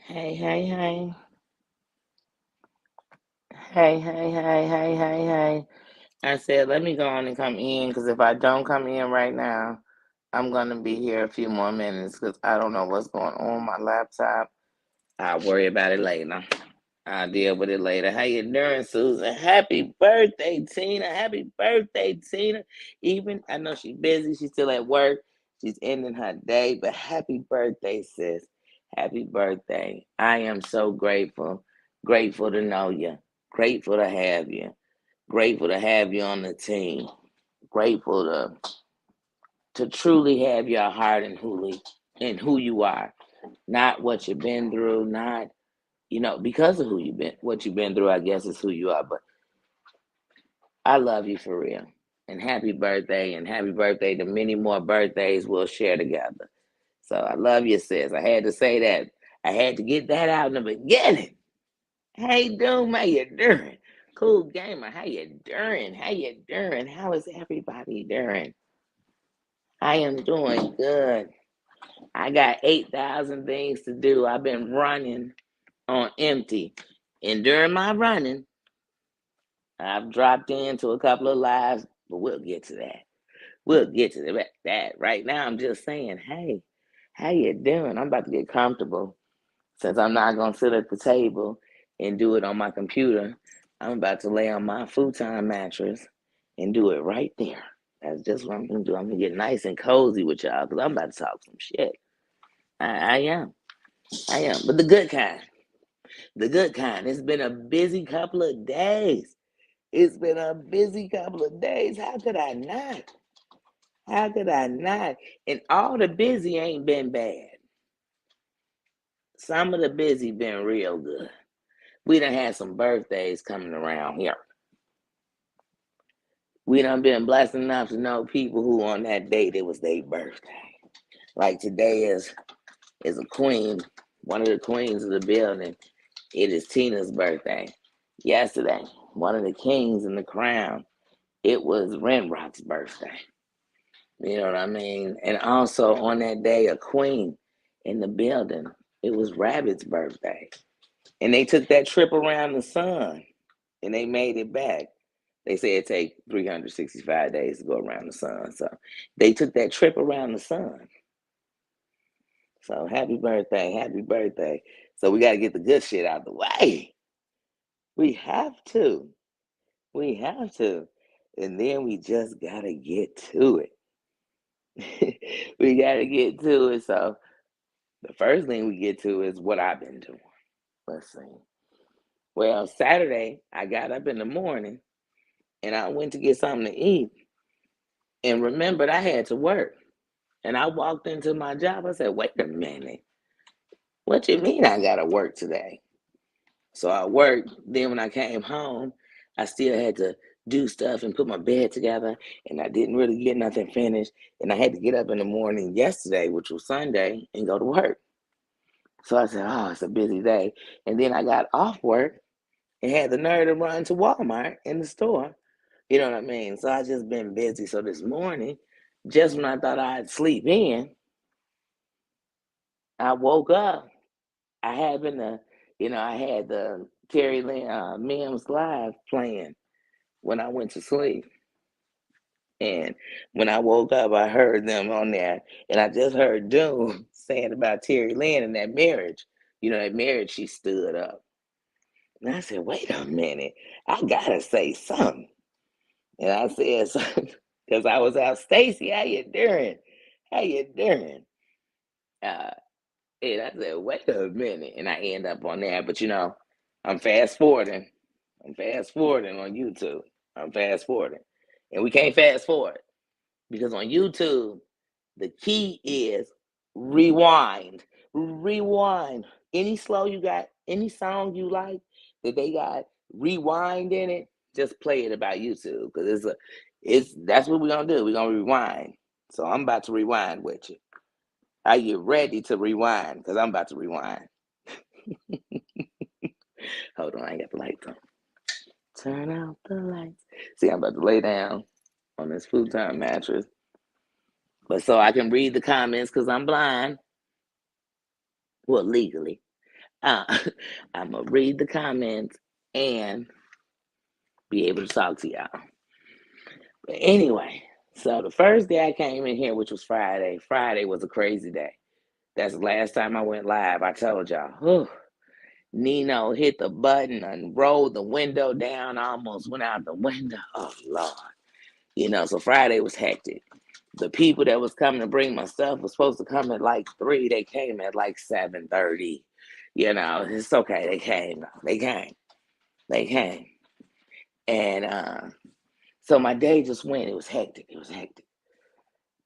Hey, hey, hey. Hey. I said, let me go on and come in because if I don't come in right now, I'm going to be here a few more minutes because I don't know what's going on my laptop. I'll worry about it later. I'll deal with it later. How you doing, Susan? Happy birthday, Tina. Happy birthday, Tina. Even, I know she's busy. She's still at work. She's ending her day, but happy birthday, sis. Happy birthday. I am so grateful. Grateful to know you. Grateful to have you. Grateful to have you on the team. Grateful to truly have your heart and who you are. Not what you've been through, not because of what you've been through, I guess is who you are. But I love you for real. And happy birthday to many more birthdays we'll share together. So I love you, sis. I had to say that. I had to get that out in the beginning. Hey, Doom, how you doing? Cool gamer, how you doing? How you doing? How is everybody doing? I am doing good. I got 8,000 things to do. I've been running on empty. And during my running, I've dropped into a couple of lives, but we'll get to that. We'll get to that. Right now, I'm just saying, hey, how you doing? I'm about to get comfortable since I'm not gonna sit at the table and do it on my computer. I'm about to lay on my futon mattress and do it right there. That's just what I'm gonna do. I'm gonna get nice and cozy with y'all because I'm about to talk some shit. I am. I am. But the good kind. The good kind. It's been a busy couple of days. It's been a busy couple of days. How could I not? How could I not? And all the busy ain't been bad. Some of the busy been real good. We done had some birthdays coming around here. We done been blessed enough to know people who on that date it was their birthday. Like today is a queen, one of the queens of the building. It is Tina's birthday. Yesterday, one of the kings in the crown, it was Renrock's birthday. You know what I mean? And also on that day, a queen in the building, it was Rabbit's birthday. And they took that trip around the sun and they made it back. They say it take 365 days to go around the sun. So they took that trip around the sun. So happy birthday, happy birthday. So we got to get the good shit out of the way. We have to. We have to. And then we just got to get to it. We got to get to it. So the first thing we get to is what I've been doing. Let's see. Well, Saturday, I got up in the morning and I went to get something to eat and remembered I had to work. And I walked into my job. I said, wait a minute. What you mean I got to work today? So I worked. Then when I came home, I still had to do stuff and put my bed together. And I didn't really get nothing finished. And I had to get up in the morning yesterday, which was Sunday, and go to work. So I said, oh, it's a busy day. And then I got off work and had the nerve to run to Walmart in the store. You know what I mean? So I just been busy. So this morning, just when I thought I'd sleep in, I woke up. I happened to, I had the Terry Lynn Mims Live playing when I went to sleep. And when I woke up, I heard them on there. And I just heard Doom saying about Terry Lynn and that marriage. That marriage, she stood up. And I said, wait a minute, I gotta say something. And I said something because I was out, Stacy, how you doing? How you doing? Uh, and I said, wait a minute. And I end up on there. But I'm fast forwarding. I'm fast forwarding on YouTube. I'm fast forwarding. And we can't fast forward because on YouTube, the key is rewind. Rewind. Any slow you got, any song you like that they got rewind in it, just play it about YouTube because that's what we're gonna do. We're gonna rewind. So I'm about to rewind with you. Are you ready to rewind? Because I'm about to rewind. Hold on, I ain't got the lights on. Turn out the lights. See, I'm about to lay down on this futon mattress. But so I can read the comments because I'm blind. Well, legally. Uh, I'm gonna read the comments and be able to talk to y'all. But anyway, so the first day I came in here, which was Friday, Friday was a crazy day. That's the last time I went live. I told y'all, Nino hit the button and rolled the window down, almost went out the window. Oh, Lord. So Friday was hectic. The people that was coming to bring my stuff was supposed to come at like 3. They came at like 7:30. It's okay. They came. They came. And so my day just went. It was hectic.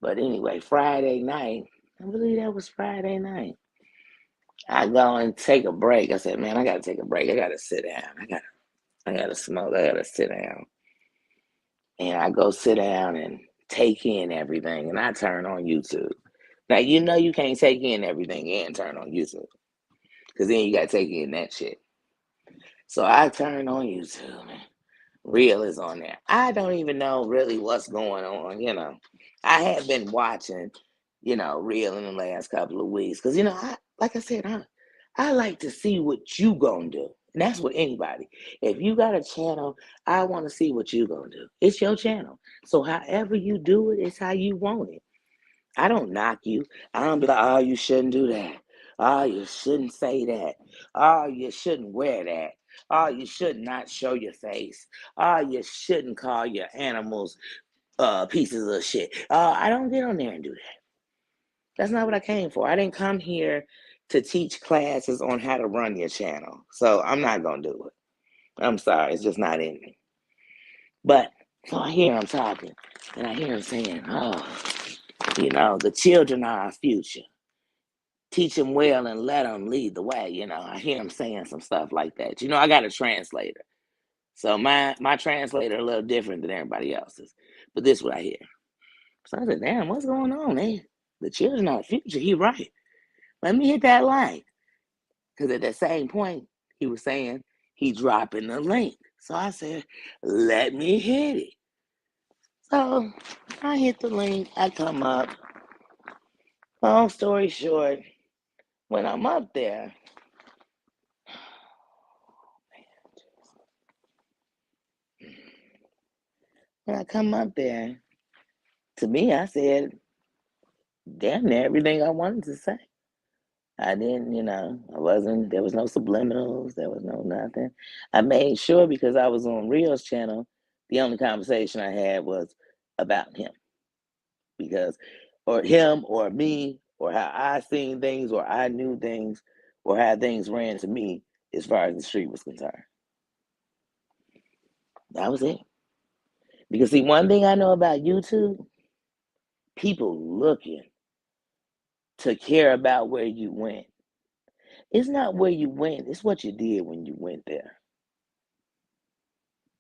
But anyway, Friday night, I believe that was Friday night. I go and take a break. I said, man, I gotta take a break. I gotta sit down. I gotta smoke. I gotta sit down. And I go sit down and take in everything. And I turn on YouTube. Now you can't take in everything and turn on YouTube. Because then you gotta take in that shit. So I turn on YouTube and Real is on there. I don't even know really what's going on. I have been watching, Real in the last couple of weeks. Because, like I said, I like to see what you gonna do. And that's with anybody. If you got a channel, I want to see what you gonna do. It's your channel. So however you do it, it's how you want it. I don't knock you. I don't be like, oh, you shouldn't do that. Oh, you shouldn't say that. Oh, you shouldn't wear that. Oh, you should not show your face. Oh, you shouldn't call your animals pieces of shit. I don't get on there and do that. That's not what I came for. I didn't come here to teach classes on how to run your channel. So I'm not going to do it. I'm sorry. It's just not in me. But so I hear him talking, and I hear him saying, the children are our future. Teach them well and let them lead the way. I hear him saying some stuff like that. I got a translator. So my translator a little different than everybody else's. But this is what I hear. So I said, damn, what's going on, man? The children are the future. He right. Let me hit that line. Because at that same point, he was saying he dropping the link. So I said, let me hit it. So I hit the link. I come up. Long story short, when I'm up there, when I come up there, to me, I said, damn near everything I wanted to say. I didn't, there was no subliminals, there was no nothing. I made sure because I was on Real's channel, the only conversation I had was about him. Or him or me, or how I seen things, or I knew things, or how things ran to me as far as the street was concerned. That was it. Because see, one thing I know about YouTube, people looking to care about where you went. It's not where you went, it's what you did when you went there.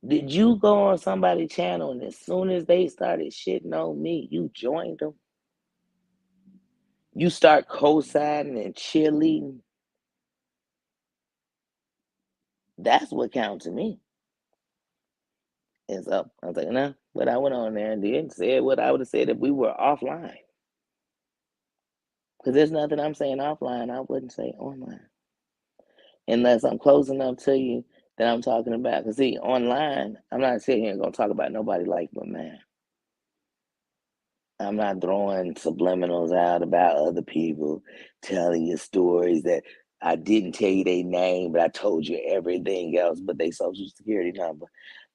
Did you go on somebody's channel and as soon as they started shitting on me, you joined them? You start co-signing and cheerleading? That's what counts to me. And so I was like, nah, but I went on there and did said what I would have said if we were offline. Because there's nothing I'm saying offline I wouldn't say online. Unless I'm close enough to you that I'm talking about. Because see, online, I'm not sitting here and going to talk about nobody like but man. I'm not throwing subliminals out about other people, telling you stories that I didn't tell you their name, but I told you everything else but their social security number.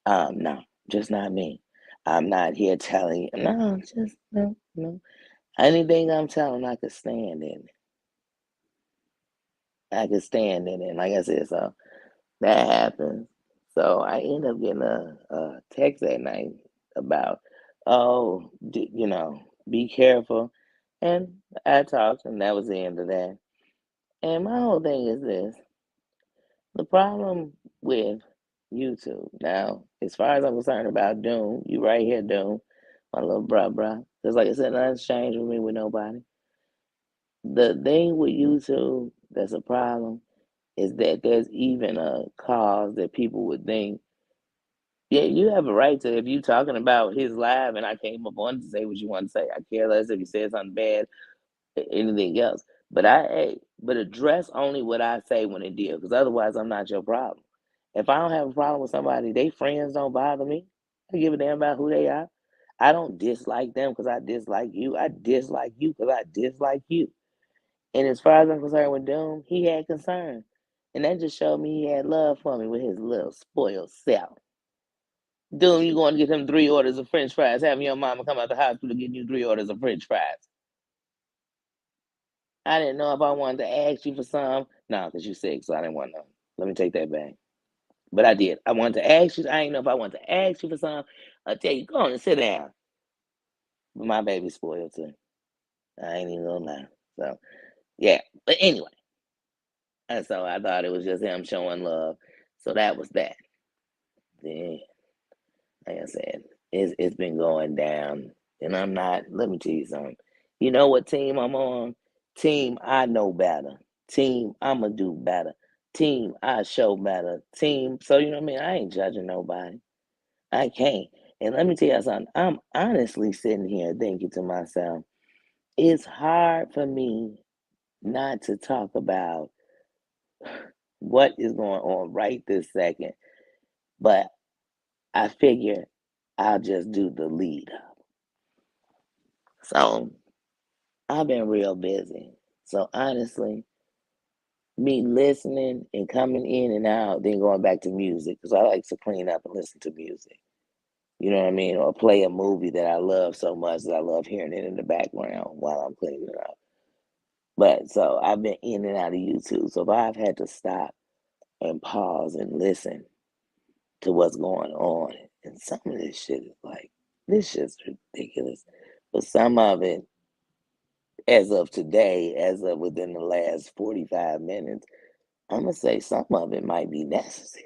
No, just not me. I'm not here telling you. No, just no. Anything I'm telling, I could stand in it. I could stand in it. Like I said, so that happened. So I ended up getting a text that night about, oh, be careful. And I talked, and that was the end of that. And my whole thing is this. The problem with YouTube, now, as far as I'm concerned about Doom, you right here, Doom, my little bruh. Just like I said, nothing's changed with me with nobody. The thing with YouTube that's a problem is that there's even a cause that people would think, yeah, you have a right to, if you talking about his live and I came up on to say what you want to say. I care less if you said something bad, anything else. But address only what I say when it deals, because otherwise I'm not your problem. If I don't have a problem with somebody, they friends don't bother me. I give a damn about who they are. I don't dislike them because I dislike you. I dislike you because I dislike you. And as far as I'm concerned with Doom, he had concern. And that just showed me he had love for me with his little spoiled self. Doom, you going to get him 3 orders of French fries, having your mama come out the hospital getting you 3 orders of French fries. I didn't know if I wanted to ask you for some. No, because you're sick, so I didn't want none. Let me take that back. But I did. I wanted to ask you. I didn't know if I wanted to ask you for some. I tell you, go on and sit down. But my baby's spoiled too. I ain't even gonna lie. So yeah. But anyway, and so I thought it was just him showing love. So that was that. Then, like I said, it's been going down, and I'm not. Let me tell you something. You know what team I'm on? Team I know better. Team I'ma do better. Team I show better. Team. So you know what I mean? I ain't judging nobody. I can't. And let me tell you something. I'm honestly sitting here thinking to myself, it's hard for me not to talk about what is going on right this second. But I figure I'll just do the lead up. So I've been real busy. So honestly, me listening and coming in and out, then going back to music, because I like to clean up and listen to music. You know what I mean? Or play a movie that I love so much that I love hearing it in the background while I'm cleaning it up. But so I've been in and out of YouTube. So if I've had to stop and pause and listen to what's going on, and some of this shit is like, this shit's ridiculous. But some of it, as of today, as of within the last 45 minutes, I'm going to say some of it might be necessary.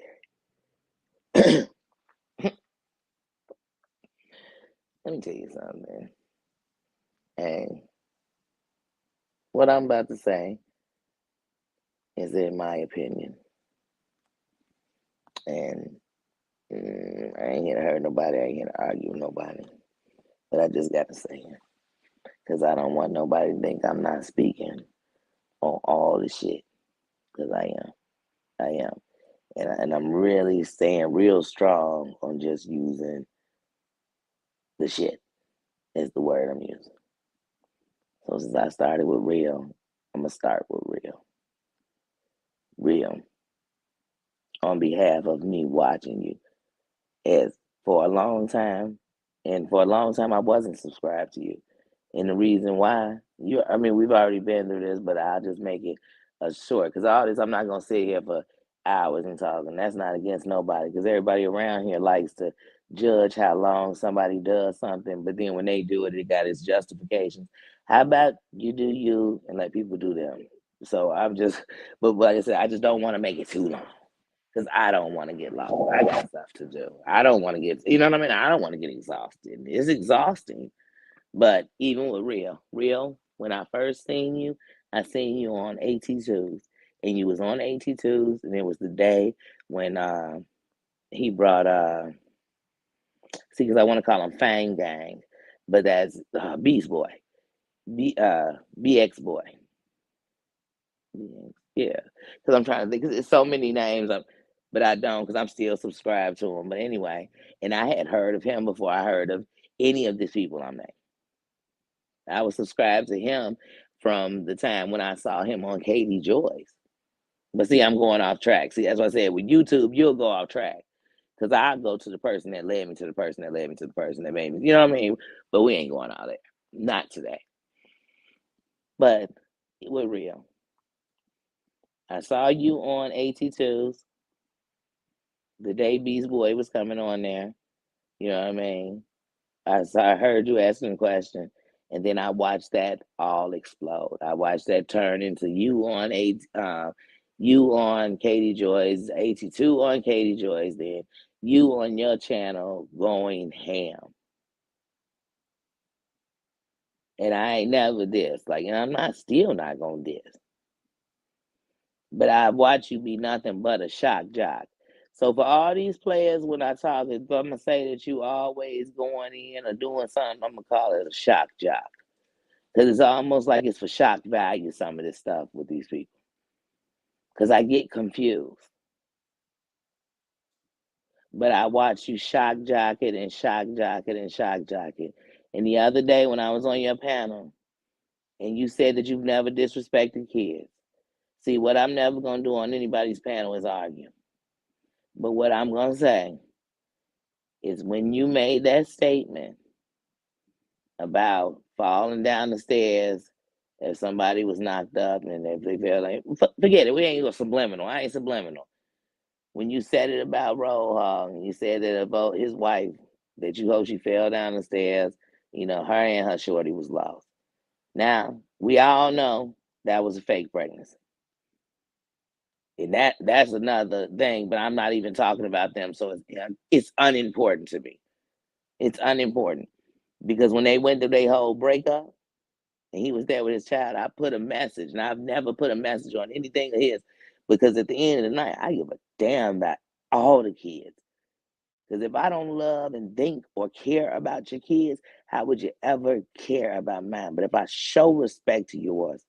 Let me tell you something, man. And what I'm about to say is in my opinion. And I ain't here to hurt nobody. I ain't here to argue with nobody. But I just got to say it. Because I don't want nobody to think I'm not speaking on all the shit. Because I am. I am. And I'm really staying real strong on just using the shit is the word I'm using. So since I started with real, I'm going to start with real. Real. On behalf of me watching you. As for a long time, and for a long time I wasn't subscribed to you. And the reason why I mean, we've already been through this, but I'll just make it a short because all this I'm not gonna sit here for hours and talk, and that's not against nobody because everybody around here likes to judge how long somebody does something, but then when they do it, it got its justifications. How about you do you and let people do them? So I'm just, but like I said, I just don't want to make it too long because I don't want to get lost. I got stuff to do. I don't want to get, you know what I mean? I don't want to get exhausted. It's exhausting. But even with Real, when I first seen you, I seen you on AT2s. And you was on AT2s, and it was the day when he brought, see, because I want to call him Fang Gang, but that's Beast Boy, BX Boy. Yeah, because I'm trying to think, because it's so many names, but I don't, because I'm still subscribed to him. But anyway, and I had heard of him before I heard of any of these people I'm naming. I was subscribed to him from the time when I saw him on Katie Joy's. But see, I'm going off track. See, that's what I said. With YouTube, you'll go off track. Because I go to the person that led me to the person that led me to the person that made me. You know what I mean? But we ain't going out there. Not today. But we're real. I saw you on AT2s the day Beast Boy was coming on there. You know what I mean? I heard you asking a question, and then I watched that all explode. I watched that turn into you on Katie Joy's, 82 on Katie Joy's, then you on your channel going ham. And I ain't never this. Like, and I'm not still not gonna diss. But I watch you be nothing but a shock jock. So for all these players, when I talk, if I'm gonna say that you always going in or doing something, I'm gonna call it a shock jock. Because it's almost like it's for shock value, some of this stuff with these people. Because I get confused. But I watch you shock jock it and shock jock it and shock jock it. And the other day when I was on your panel and you said that you've never disrespected kids. See, what I'm never going to do on anybody's panel is argue. But what I'm going to say is when you made that statement about falling down the stairs if somebody was knocked up and if they felt like, forget it, we ain't going subliminal. I ain't subliminal. When you said it about Roadhog, you said it about his wife, that you hope she fell down the stairs, you know, her and her shorty was lost. Now, we all know that was a fake pregnancy. And that's another thing, but I'm not even talking about them, so it's unimportant to me. It's unimportant. Because when they went through their whole breakup, and he was there with his child, I put a message, and I've never put a message on anything of his, because at the end of the night, I give a damn about all the kids. Because if I don't love and think or care about your kids, how would you ever care about mine? But if I show respect to yours,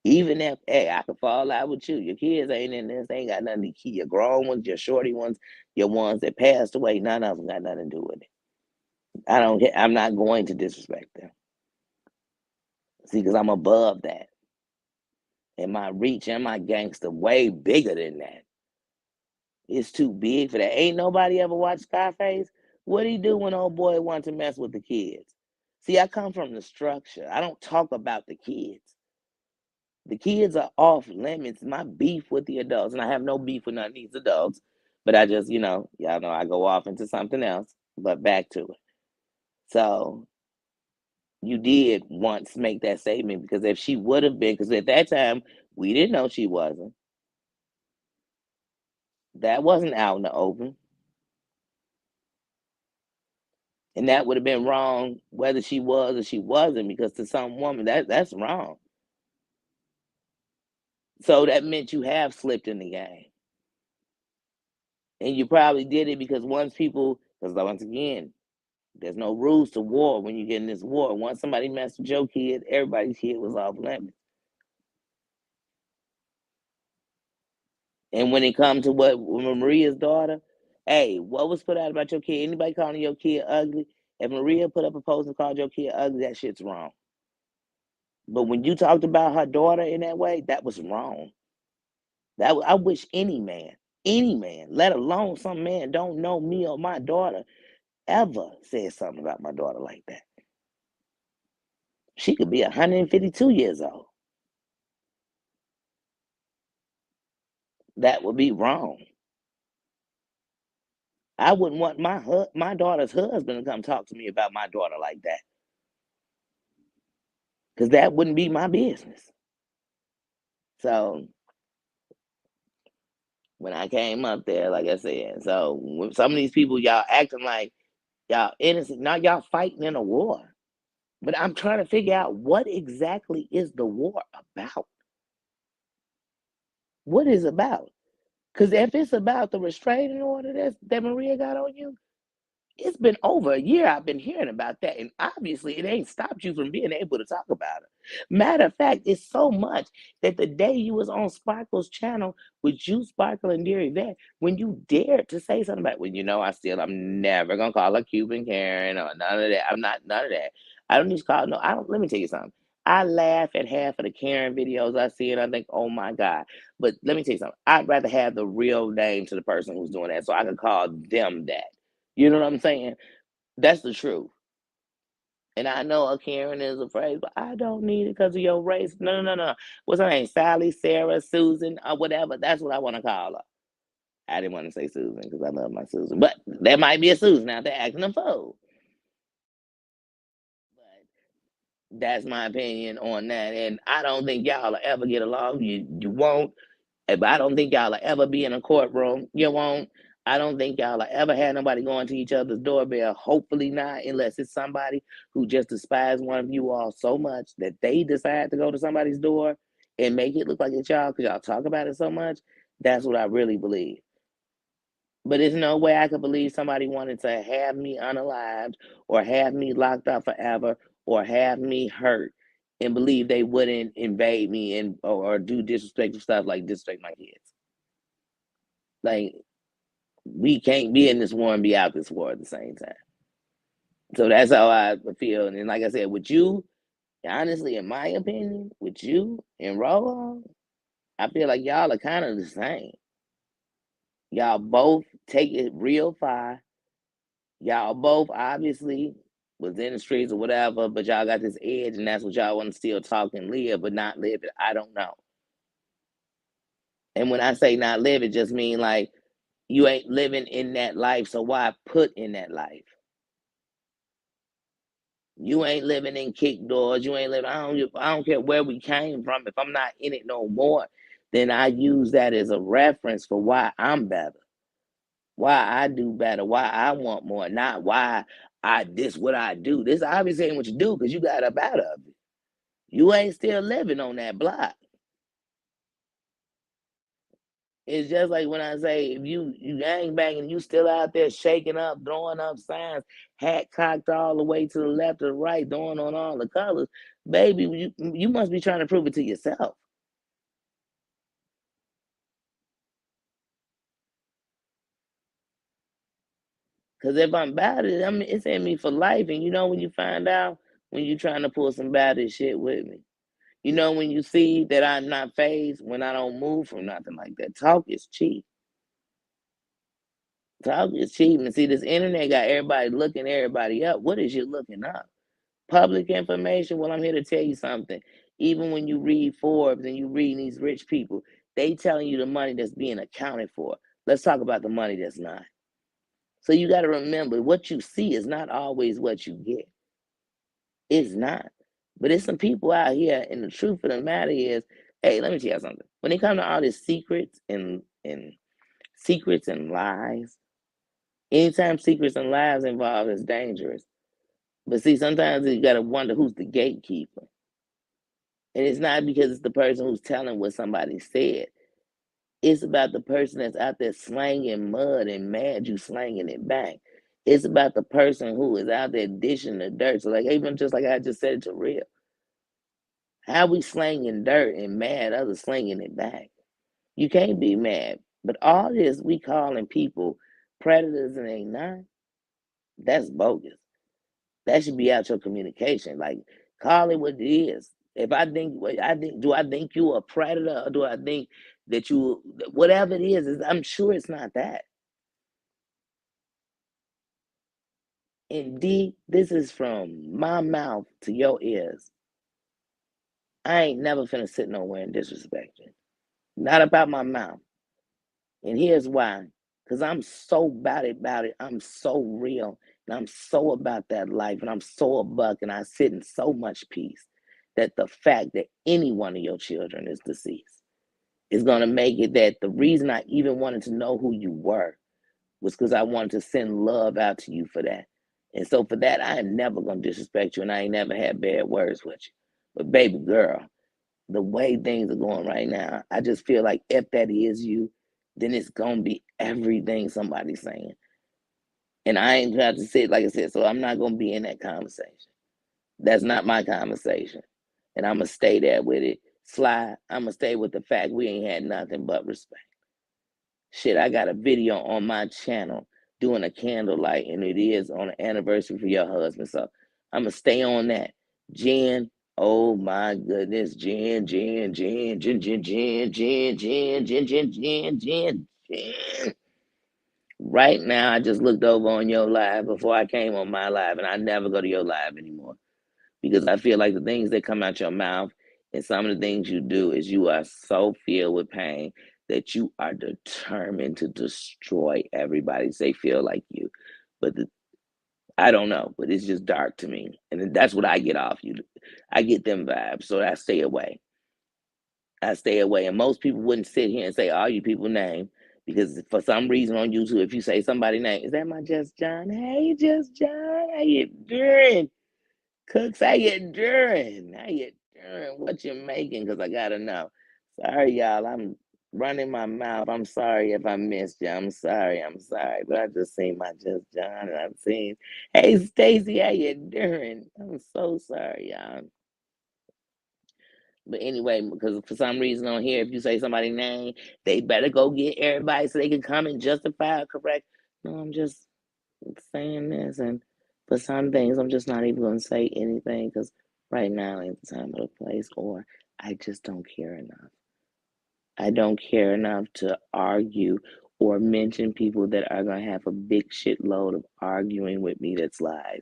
even if, hey, I could fall out with you, your kids ain't in this, they ain't got nothing to keep. Your grown ones, your shorty ones, your ones that passed away, none of them got nothing to do with it. I'm not going to disrespect them. See, because I'm above that. And my reach and my gangster way bigger than that. It's too big for that. Ain't nobody ever watched Scarface? What he do when old boy wants to mess with the kids? See, I come from the structure. I don't talk about the kids. The kids are off limits. My beef with the adults, and I have no beef with none of these adults, but I just, y'all know I go off into something else, but back to it. So you did once make that statement, because if she would have been, because at that time we didn't know she wasn't. That wasn't out in the open. And that would have been wrong whether she was or she wasn't, because to some woman that's wrong. So that meant you have slipped in the game. And you probably did it because because once again, there's no rules to war when you get in this war. Once somebody messed with your kid, everybody's kid was off limits. And when it comes to what Maria's daughter, hey, what was put out about your kid? Anybody calling your kid ugly? If Maria put up a post and called your kid ugly, that shit's wrong. But when you talked about her daughter in that way, that was wrong. I wish any man, let alone some man don't know me or my daughter, ever said something about my daughter like that. She could be 152 years old. That would be wrong. I wouldn't want my daughter's husband to come talk to me about my daughter like that, because that wouldn't be my business. So when I came up there, like I said, so when some of these people, y'all acting like y'all innocent, now y'all fighting in a war. But I'm trying to figure out, what exactly is the war about? What is it about? Because if it's about the restraining order that Maria got on you, it's been over a year I've been hearing about that. And obviously, it ain't stopped you from being able to talk about it. Matter of fact, it's so much that the day you was on Sparkle's channel with you, Sparkle, and Dear Yvette, when you dared to say something about, well, I'm never going to call her Cuban Karen or none of that. I'm not, none of that. I don't need to call, no, I don't, let me tell you something. I laugh at half of the Karen videos I see, and I think, oh my God. But let me tell you something. I'd rather have the real name to the person who's doing that so I can call them that. You know what I'm saying? That's the truth. And I know a Karen is a phrase, but I don't need it because of your race. No, no, no, no. What's her name? Sally, Sarah, Susan, or whatever. That's what I want to call her. I didn't want to say Susan because I love my Susan. But there might be a Susan out there acting a fool. But that's my opinion on that. And I don't think y'all will ever get along. You won't. But I don't think y'all will ever be in a courtroom. You won't. I don't think y'all will ever have nobody going to each other's doorbell. Hopefully not, unless it's somebody who just despises one of you all so much that they decide to go to somebody's door and make it look like it's y'all because y'all talk about it so much. That's what I really believe. But there's no way I could believe somebody wanted to have me unalived or have me locked up forever or have me hurt and believe they wouldn't invade me and or do disrespectful stuff like disrespect my kids. Like, we can't be in this war and be out this war at the same time. So that's how I feel. And like I said, with you, honestly, in my opinion, with you and Rolo, I feel like y'all are kind of the same. Y'all both take it real far. Y'all both obviously was in the streets or whatever, but y'all got this edge, and that's what y'all want to still talk and live, but not live it. I don't know. And when I say not live it, just mean like you ain't living in that life, so why put in that life? You ain't living in kick doors. You ain't living. I don't care where we came from. If I'm not in it no more, then I use that as a reference for why I'm better, why I do better, why I want more, not why I this what I do. This obviously ain't what you do because you got up out of it. You ain't still living on that block. It's just like when I say if you gang banging, you still out there shaking up, throwing up signs, hat cocked all the way to the left or right, throwing on all the colors, baby. You must be trying to prove it to yourself. Cause if I'm bad at it, I mean it's in me for life. And you know when you find out when you trying to pull some bad shit with me. You know when you see that I'm not phased, when I don't move from nothing like that. Talk is cheap. Talk is cheap. And see, this internet got everybody looking everybody up. What is you looking up? Public information. Well, I'm here to tell you something. Even when you read Forbes and you read these rich people, they telling you the money that's being accounted for. Let's talk about the money that's not. So you got to remember what you see is not always what you get. It's not. But it's some people out here, and the truth of the matter is, hey, let me tell you something. When it comes to all this secrets and lies, anytime secrets and lies involved is dangerous. But see, sometimes you gotta wonder who's the gatekeeper. And it's not because it's the person who's telling what somebody said. It's about the person that's out there slanging mud and mad you slanging it back. It's about the person who is out there dishing the dirt. So like even just like I just said it to Real. How we slanging dirt and mad others slinging it back? You can't be mad. But all this we calling people predators and ain't not, that's bogus. That should be out your communication. Like call it what it is. If I think, do I think you a predator or do I think that you, whatever it is I'm sure it's not that. And D, this is from my mouth to your ears. I ain't never finna sit nowhere and disrespect you. Not about my mouth. And here's why. Because I'm so about it. I'm so real. And I'm so about that life. And I'm so a buck. And I sit in so much peace that the fact that any one of your children is deceased is going to make it that the reason I even wanted to know who you were was because I wanted to send love out to you for that. And so for that, I am never going to disrespect you. And I ain't never had bad words with you. But baby girl, the way things are going right now, I just feel like if that is you, then it's gonna be everything somebody's saying. And I ain't trying to say it like I said, so I'm not gonna be in that conversation. That's not my conversation. And I'm gonna stay there with it. Sly, I'm gonna stay with the fact we ain't had nothing but respect. Shit, I got a video on my channel doing a candlelight, and it is on an anniversary for your husband. So I'm gonna stay on that. Jen, oh my goodness, Jen. Right now, I just looked over on your live before I came on my live, and I never go to your live anymore because I feel like the things that come out your mouth and some of the things you do is you are so filled with pain that you are determined to destroy everybody they feel like you. But I don't know, but it's just dark to me, and that's what I get off you. I get them vibes, so I stay away. I stay away, and most people wouldn't sit here and say all you people name because for some reason on YouTube, if you say somebody's name, is that my Just John? Hey, Just John, how you doing? Cooks, how you doing? How you doing? What you making? Because I gotta know. Sorry, y'all. I'm running my mouth. I'm sorry if I missed you. I'm sorry. I'm sorry. But I just seen my Just John and I've seen, hey, Stacy, how you doing? I'm so sorry, y'all. But anyway, because for some reason on here, if you say somebody's name, they better go get everybody so they can come and justify or correct. No, I'm just saying this, and for some things, I'm just not even going to say anything because right now ain't the time or the place, or I just don't care enough. I don't care enough to argue or mention people that are going to have a big shitload of arguing with me that's lies.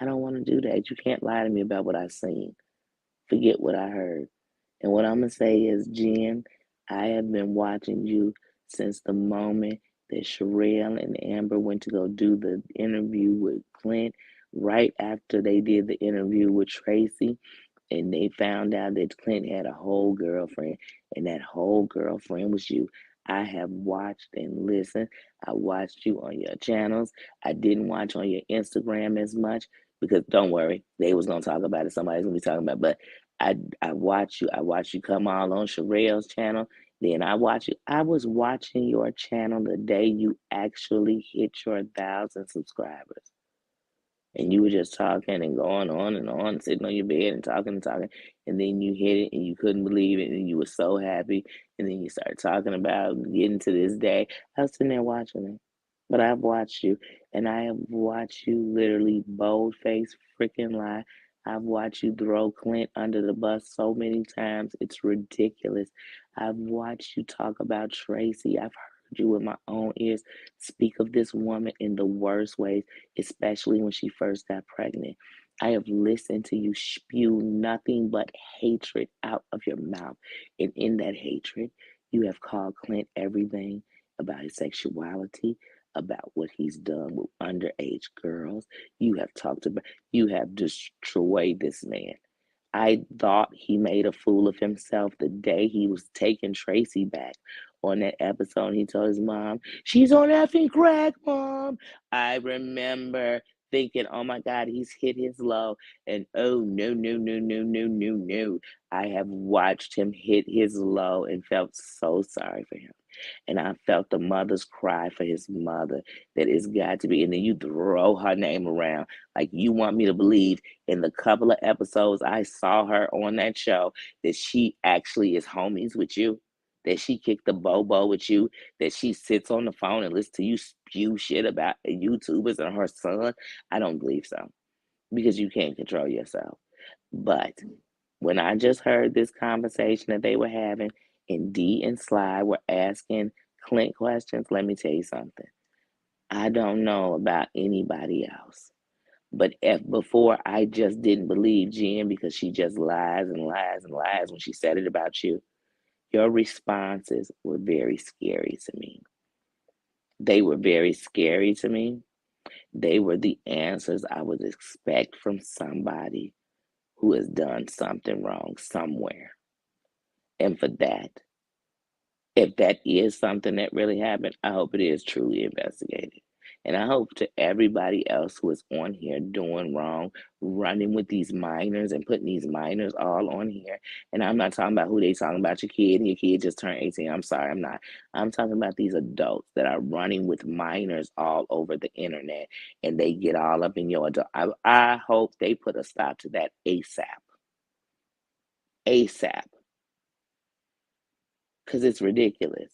I don't want to do that. You can't lie to me about what I've seen. Forget what I heard. And what I'm going to say is, Jen, I have been watching you since the moment that Sherelle and Amber went to go do the interview with Clint, right after they did the interview with Tracy and they found out that Clint had a whole girlfriend, and that whole girlfriend was you. I have watched and listened. I watched you on your channels. I didn't watch on your Instagram as much because don't worry, they was gonna talk about it. Somebody's gonna be talking about it. But I watched you. I watched you come all on Sherelle's channel. Then I watched you. I was watching your channel the day you actually hit your 1,000 subscribers and you were just talking and going on and on, sitting on your bed and talking, and then you hit it and you couldn't believe it, and you were so happy, and then you started talking about getting to this day. I was sitting there watching it, but I've watched you, and I have watched you literally bold face freaking lie. I've watched you throw Clint under the bus so many times, it's ridiculous. I've watched you talk about Tracy. I've heard you with my own ears speak of this woman in the worst ways, especially when she first got pregnant. I have listened to you spew nothing but hatred out of your mouth. And in that hatred, you have called Clint everything about his sexuality, about what he's done with underage girls. You have destroyed this man. I thought he made a fool of himself the day he was taking Tracy back on that episode. He told his mom, "She's on effing crack, mom." I remember thinking, oh my God, he's hit his low. And oh, no, no, no, no, no, no, no. I have watched him hit his low and felt so sorry for him. And I felt the mother's cry for his mother that it's got to be. And then you throw her name around like you want me to believe in the couple of episodes I saw her on that show that she actually is homies with you, that she kicked the bobo with you, that she sits on the phone and listens to you spew shit about YouTubers and her son. I don't believe so because you can't control yourself. But when I just heard this conversation that they were having, and Dee and Sly were asking Clint questions, let me tell you something. I don't know about anybody else. But if before I just didn't believe Jen because she just lies and lies and lies when she said it about you, your responses were very scary to me. They were very scary to me. They were the answers I would expect from somebody who has done something wrong somewhere. And for that, if that is something that really happened, I hope it is truly investigated. And I hope to everybody else who is on here doing wrong, running with these minors and putting these minors all on here. And I'm not talking about who they talking about your kid and your kid just turned 18. I'm sorry, I'm not. I'm talking about these adults that are running with minors all over the internet and they get all up in your adult. I hope they put a stop to that ASAP. ASAP. Because it's ridiculous.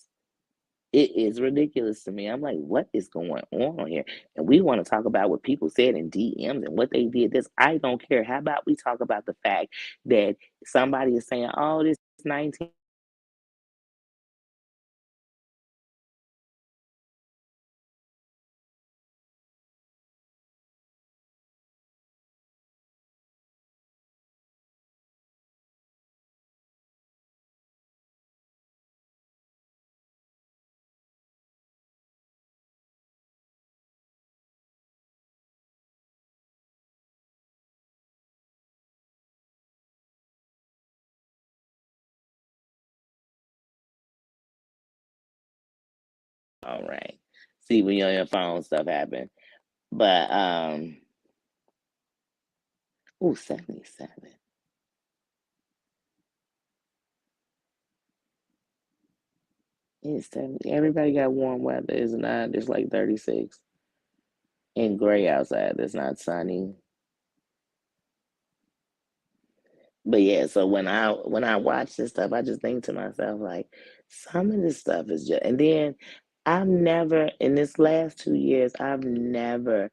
It is ridiculous to me. I'm like, what is going on here? And we want to talk about what people said in DMs and what they did. This, I don't care. How about we talk about the fact that somebody is saying, oh, this 19. All right. See, when you're on your phone, stuff happen. But, ooh, 77. It's 70. Everybody got warm weather. It's not, it's like 36 and gray outside. It's not sunny. But yeah, so when I watch this stuff, I just think to myself like some of this stuff is just, and then I've never in this last 2 years, I've never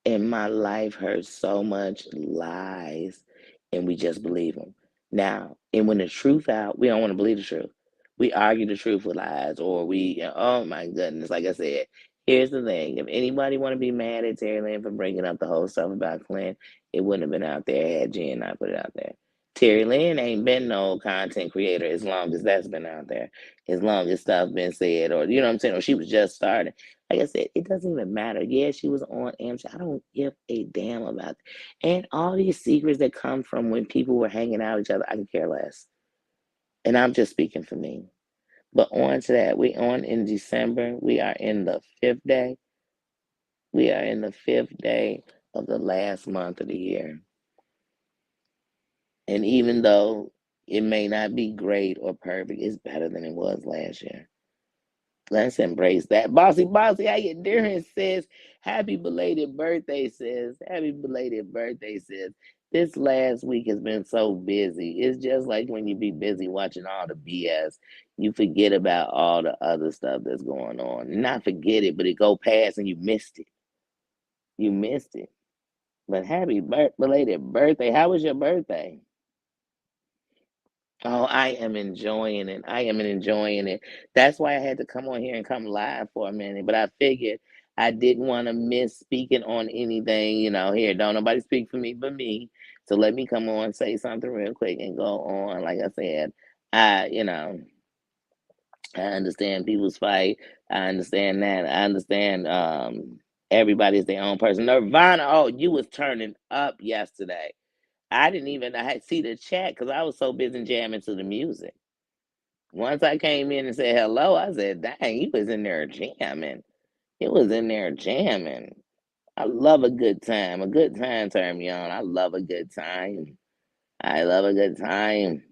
in my life heard so much lies and we just believe them. Now, and when the truth out, we don't want to believe the truth. We argue the truth with lies, or oh my goodness, like I said, here's the thing. If anybody want to be mad at Terry Lynn for bringing up the whole stuff about Clint, it wouldn't have been out there had Jen not put it out there. Terry Lynn ain't been no content creator as long as that's been out there, as long as stuff been said, or you know what I'm saying, or she was just starting. Like I said, it doesn't even matter. Yeah, she was on AMC. I don't give a damn about it. And all these secrets that come from when people were hanging out with each other, I could care less. And I'm just speaking for me. But on to that, we on in December. We are in the fifth day. We are in the fifth day of the last month of the year. And even though it may not be great or perfect, it's better than it was last year. Let's embrace that. Bossy, bossy, how you doing? Says, happy belated birthday, sis. Happy belated birthday, sis. This last week has been so busy. It's just like when you be busy watching all the BS, you forget about all the other stuff that's going on. Not forget it, but it go past and you missed it. You missed it. But happy belated birthday. How was your birthday? Oh, I am enjoying it. I am enjoying it. That's why I had to come on here and come live for a minute. But I figured I didn't want to miss speaking on anything. Here, don't nobody speak for me but me. So let me come on, say something real quick, and go on. Like I said, I understand people's fight. I understand that. I understand everybody's their own person. Nirvana, oh, you was turning up yesterday. I had see the chat because I was so busy jamming to the music. Once I came in and said hello, I said, dang, he was in there jamming. He was in there jamming. I love a good time. A good time turn me on. I love a good time. I love a good time.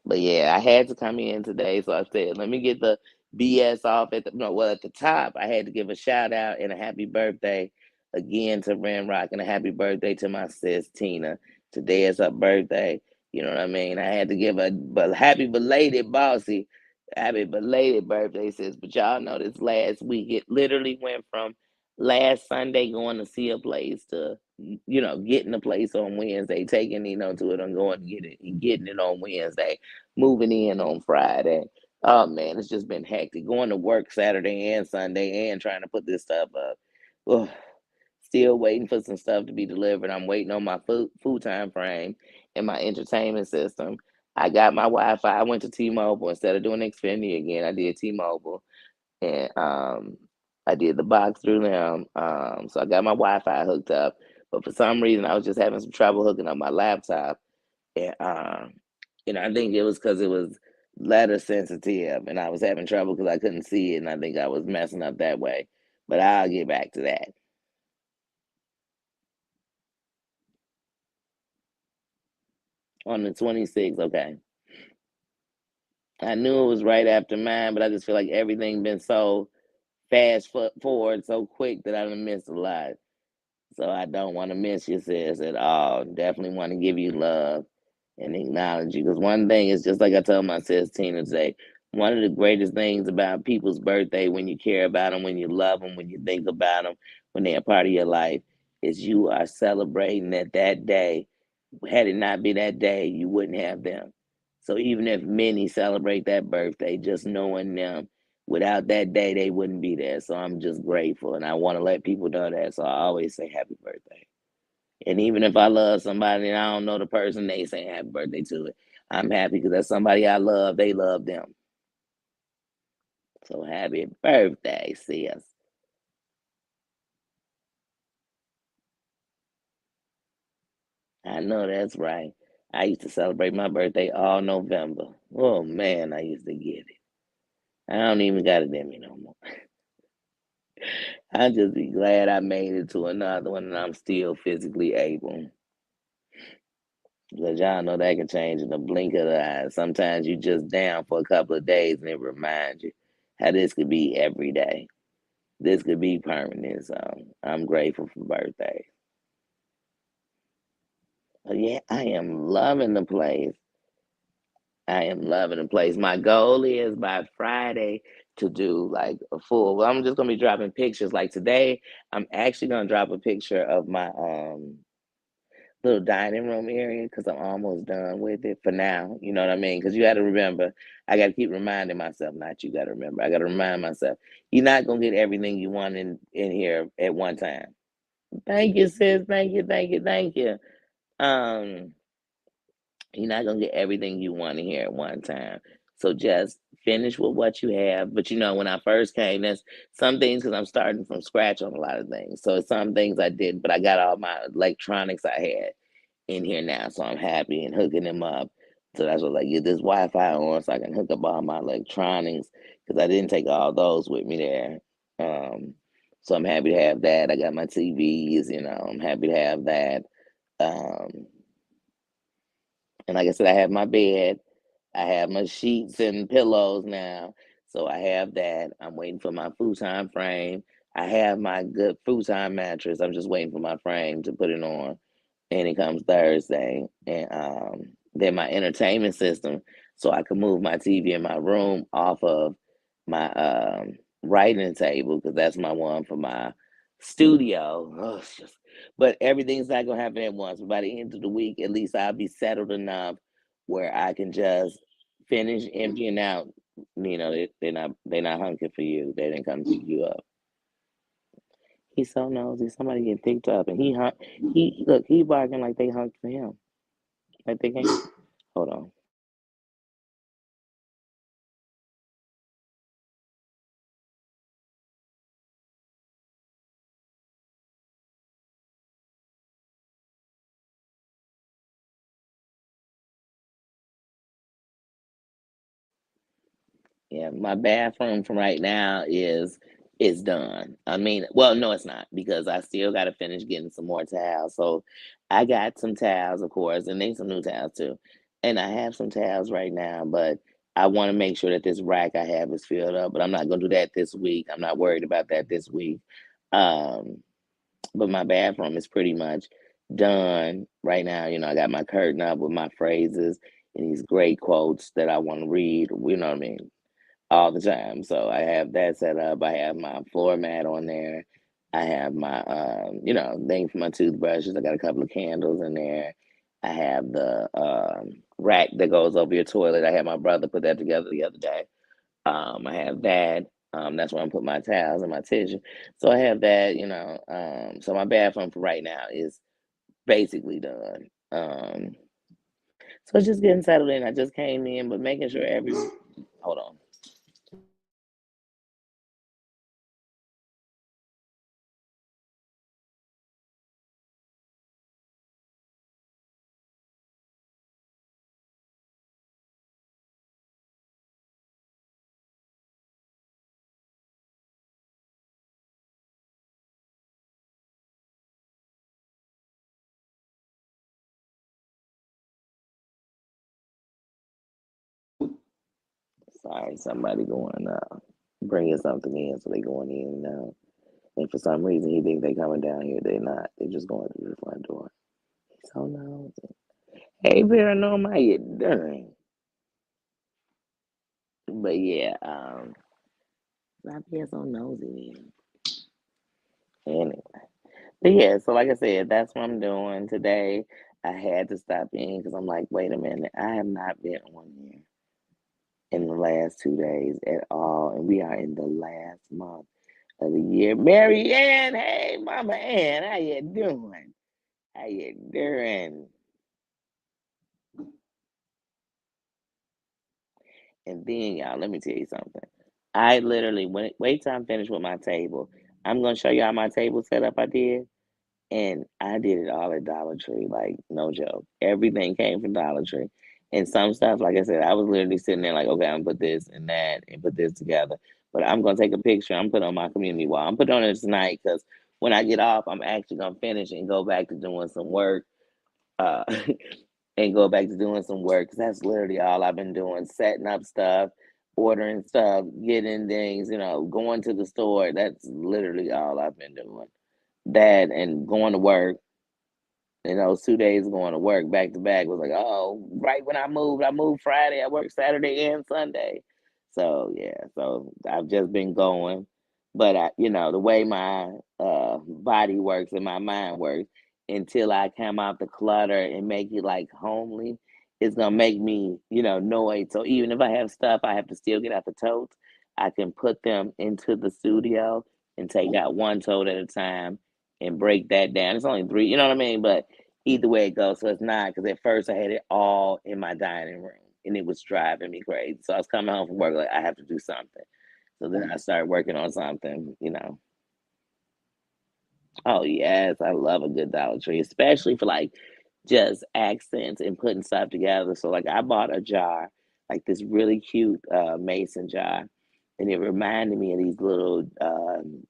But yeah, I had to come in today, so I said, let me get the BS off at the no, well at the top. I had to give a shout out and a happy birthday again to Ren Rock and a happy birthday to my sis Tina. Today is her birthday. You know what I mean? I had to give a but happy belated bossy, happy belated birthday, sis. But y'all know this last week it literally went from last Sunday going to see a place to getting a place on Wednesday, taking to it and going to get it and getting it on Wednesday, moving in on Friday. Oh man, it's just been hectic. Going to work Saturday and Sunday and trying to put this stuff up. Ugh. Still waiting for some stuff to be delivered. I'm waiting on my food time frame and my entertainment system. I got my Wi-Fi. I went to T-Mobile instead of doing Xfinity again. I did T-Mobile and I did the box through them. So I got my Wi-Fi hooked up, but for some reason I was just having some trouble hooking up my laptop, and I think it was because it was letter sensitive, and I was having trouble because I couldn't see it, and I think I was messing up that way. But I'll get back to that on the 26th. Okay, I knew it was right after mine, but I just feel like everything been so forward so quick that I done missed a lot. So I don't want to miss you, sis, at all. Definitely want to give you love and acknowledge you. Because one thing is just like I told my sis Tina today, one of the greatest things about people's birthday when you care about them, when you love them, when you think about them, when they're a part of your life, is you are celebrating that day. Had it not been that day, you wouldn't have them. So even if many celebrate that birthday, just knowing them, without that day, they wouldn't be there. So I'm just grateful, and I want to let people know that. So I always say happy birthday. And even if I love somebody and I don't know the person, they say happy birthday to it. I'm happy because that's somebody I love. They love them. So happy birthday, sis. I know that's right. I used to celebrate my birthday all November. Oh man, I used to get it. I don't even got it in me no more. I just be glad I made it to another one and I'm still physically able. Because y'all know that can change in the blink of the eye. Sometimes you just down for a couple of days and it reminds you how this could be every day. this could be permanent. So I'm grateful for birthday. But yeah, I am loving the place. I am loving the place. My goal is by Friday to do like a full. Well, I'm just gonna be dropping pictures. Like today, I'm actually gonna drop a picture of my little dining room area because I'm almost done with it for now. You know what I mean? Because you got to remember, I got to keep reminding myself. Not you got to remember. I got to remind myself. You're not gonna get everything you want in here at one time. Thank you, sis. Thank you. Thank you. Thank you. Um. You're not gonna get everything you want to hear at one time. So just finish with what you have. But you know, when I first came, there's some things because I'm starting from scratch on a lot of things. So some things I did, but I got all my electronics I had in here now, so I'm happy and hooking them up. So that's what like get this Wi-Fi on so I can hook up all my electronics because I didn't take all those with me there. Um, so I'm happy to have that. I got my TVs, you know, I'm happy to have that. Um, and like I said, I have my bed. I have my sheets and pillows now. So I have that. I'm waiting for my futon frame. I have my good futon mattress. I'm just waiting for my frame to put it on. And it comes Thursday. And then my entertainment system. So I can move my TV in my room off of my writing table because that's my one for my studio. Oh, it's just but everything's not gonna happen at once. By the end of the week, at least I'll be settled enough where I can just finish emptying out. You know, they're not hunking for you. They didn't come pick you up. He's so nosy. Somebody get picked up, and he hunt. He look. He barking like they hunked for him. Like they can't. Hold on. Yeah, my bathroom from right now is done. I mean, well, no, it's not because I still got to finish getting some more towels. So I got some towels, of course, and then some new towels too. And I have some towels right now, but I want to make sure that this rack I have is filled up. But I'm not gonna do that this week. I'm not worried about that this week. Um, but my bathroom is pretty much done right now. You know, I got my curtain up with my phrases and these great quotes that I want to read. You know what I mean? All the time. So I have that set up. I have my floor mat on there. I have my thing for my toothbrushes. I got a couple of candles in there. I have the rack that goes over your toilet. I had my brother put that together the other day. I have that. That's where I'm putting my towels and my tissue. So I have that, so my bathroom for right now is basically done. So it's just getting settled in. I just came in, but making sure hold on. Sorry, somebody going bringing something in, so they going in now. And for some reason, he think they coming down here. They not. They just going through the front door. So no. Hey, paranormal, how you doing? But yeah, stop being so nosy. Anyway, but yeah. So like I said, that's what I'm doing today. I had to stop in because I'm like, wait a minute, I have not been on here in the last 2 days at all, and we are in the last month of the year. Mary Ann, hey, Mama Ann, how you doing? How you doing? And then, y'all, let me tell you something. I literally wait till I'm finished with my table. I'm gonna show y'all my table setup I did, and I did it all at Dollar Tree. Like no joke, everything came from Dollar Tree. And some stuff, like I said, I was literally sitting there like, okay, I'm gonna put this and that and put this together. But I'm gonna take a picture. I'm put on my community wall. I'm put on it tonight because when I get off, I'm actually gonna finish and go back to doing some work. Uh, and go back to doing some work 'cause that's literally all I've been doing, setting up stuff, ordering stuff, getting things, going to the store. That's literally all I've been doing. That and going to work. Those 2 days going to work back to back was like, oh, right when I moved Friday, I worked Saturday and Sunday. So yeah, so I've just been going. But the way my body works and my mind works, until I come out the clutter and make it like homely, it's gonna make me, noise. So even if I have stuff I have to still get out the totes, I can put them into the studio and take out one tote at a time and break that down. It's only three, you know what I mean? But either way it goes. So it's not, because at first I had it all in my dining room and it was driving me crazy. So I was coming home from work like I have to do something. So then I started working on something. Oh yes, I love a good Dollar Tree, especially for like just accents and putting stuff together. So like I bought a jar, like this really cute mason jar, and it reminded me of these little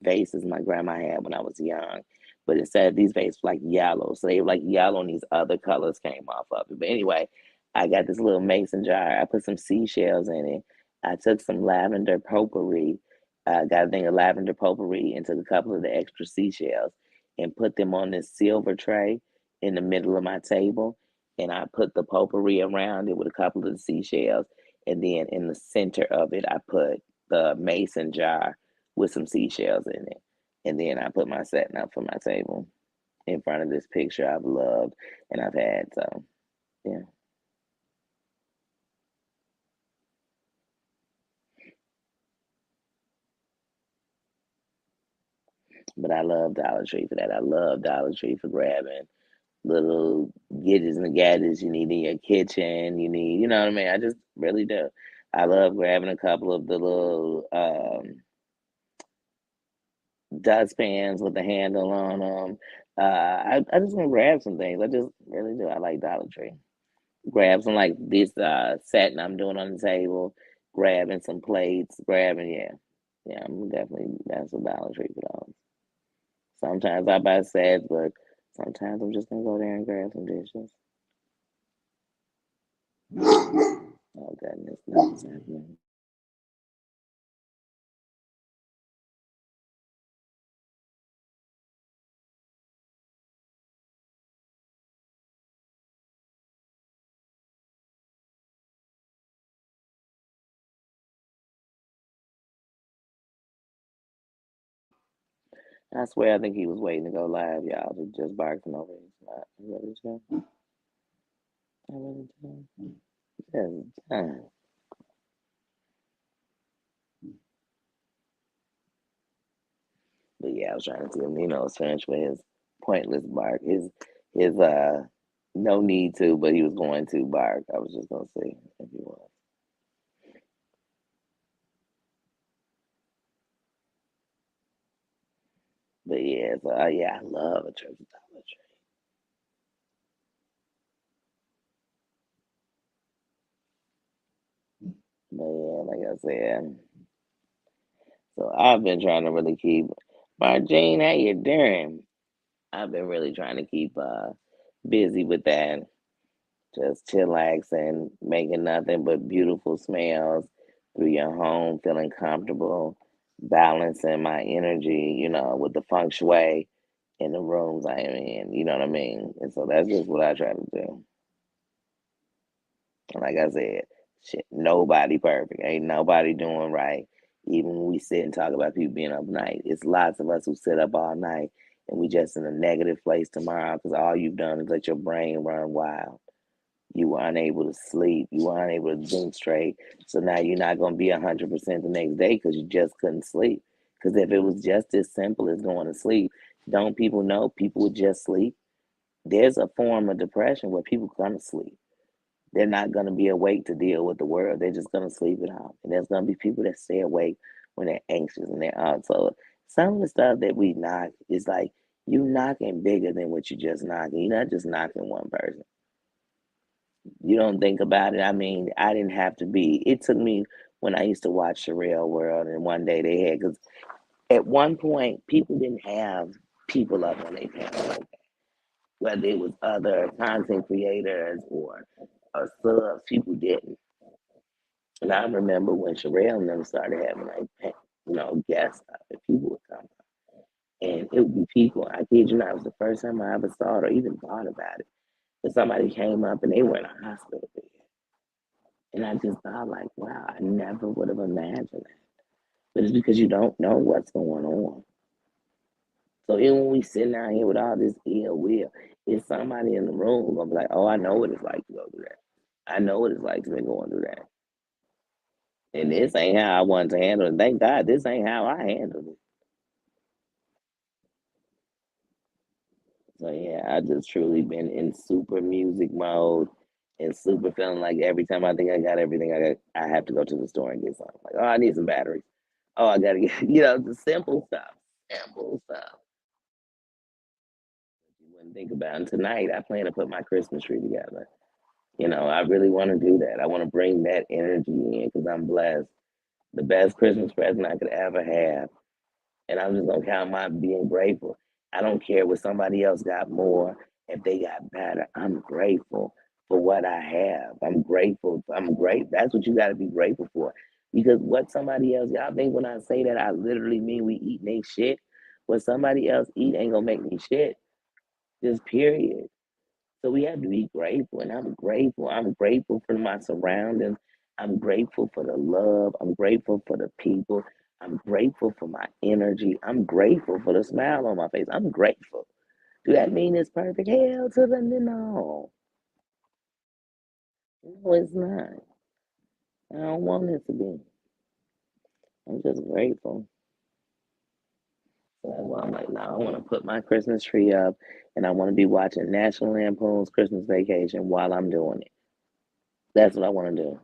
vases my grandma had when I was young. But instead of these vases like yellow, so they were like yellow and these other colors came off of it. But anyway, I got this little mason jar. I put some seashells in it. I took some lavender potpourri, got a thing of lavender potpourri, and took a couple of the extra seashells and put them on this silver tray in the middle of my table. And I put the potpourri around it with a couple of the seashells. And then in the center of it, I put the mason jar with some seashells in it. And then I put my setting up for my table in front of this picture I've loved and I've had. So, yeah. But I love Dollar Tree for that. I love Dollar Tree for grabbing little gadgets and gadgets you need in your kitchen. You know what I mean? I just really do. I love grabbing a couple of the little dustpans with the handle on them. I just want to grab some things. I just really do. I like Dollar Tree. Grab some like this setting I'm doing on the table, grabbing some plates, grabbing, yeah. Yeah, I'm definitely, that's a Dollar Tree for those. Sometimes I buy sets, but sometimes I'm just gonna go there and grab some dishes. Oh goodness, nothing's happening. I swear, I think he was waiting to go live, y'all, to just barking over his spot. I really do. I really do. Just, but yeah, I was trying to see if Nino was finished with his pointless bark. His no need to, but he was going to bark. I was just gonna see if he was. But yeah, so yeah, I love a trip to Dollar Tree. But yeah, like I said, so I've been trying to really keep Marjane, how you doing? I've been really trying to keep busy with that. Just chillaxing, making nothing but beautiful smells through your home, feeling comfortable, balancing my energy, with the feng shui in the rooms I am in. You know what I mean? And so that's just what I try to do. And like I said, shit, nobody perfect. Ain't nobody doing right. Even when we sit and talk about people being up night, it's lots of us who sit up all night and we just in a negative place tomorrow because all you've done is let your brain run wild. You were unable to sleep. You were unable to think straight. So now you're not going to be 100% the next day because you just couldn't sleep. Because if it was just as simple as going to sleep, don't people know people would just sleep? There's a form of depression where people going to sleep. They're not going to be awake to deal with the world. They're just going to sleep it off. And there's going to be people that stay awake when they're anxious and they're out. So some of the stuff that we knock is like you knocking bigger than what you just knocking. You're not just knocking one person. You don't think about it. I mean, I didn't have to be. It took me when I used to watch the Real World, and one day they had because at one point people didn't have people up on their panel like that. Whether it was other content creators or subs, people didn't. And I remember when Sherelle and them started having like, guests and people would come. And it would be people, I kid you not, it was the first time I ever saw it or even thought about it. But somebody came up and they were in a hospital bed. And I just thought like, wow, I never would have imagined that. But it's because you don't know what's going on. So even when we sitting down here with all this ill will, is somebody in the room gonna be like, oh, I know what it's like to go through that. I know what it's like to be going through that. And this ain't how I wanted to handle it. Thank God this ain't how I handled it. So yeah, I just truly been in super music mode and super feeling like every time I think I got everything I have to go to the store and get something. Like, oh, I need some batteries. Oh, I gotta get the simple stuff. Simple stuff. You wouldn't think about. And tonight I plan to put my Christmas tree together. I really want to do that. I want to bring that energy in because I'm blessed. The best Christmas present I could ever have. And I'm just gonna count my being grateful. I don't care what somebody else got more, if they got better. I'm grateful for what I have. I'm grateful. I'm great. That's what you got to be grateful for. Because what somebody else, y'all think when I say that, I literally mean we eat they shit. What somebody else eat ain't gonna make me shit. Just period. So we have to be grateful, and I'm grateful. I'm grateful for my surroundings. I'm grateful for the love. I'm grateful for the people. I'm grateful for my energy. I'm grateful for the smile on my face. I'm grateful. Do that mean it's perfect? Hell to the no. No, it's not. I don't want it to be. I'm just grateful. So that's why I'm like, no, I want to put my Christmas tree up, and I want to be watching National Lampoon's Christmas Vacation while I'm doing it. That's what I want to do.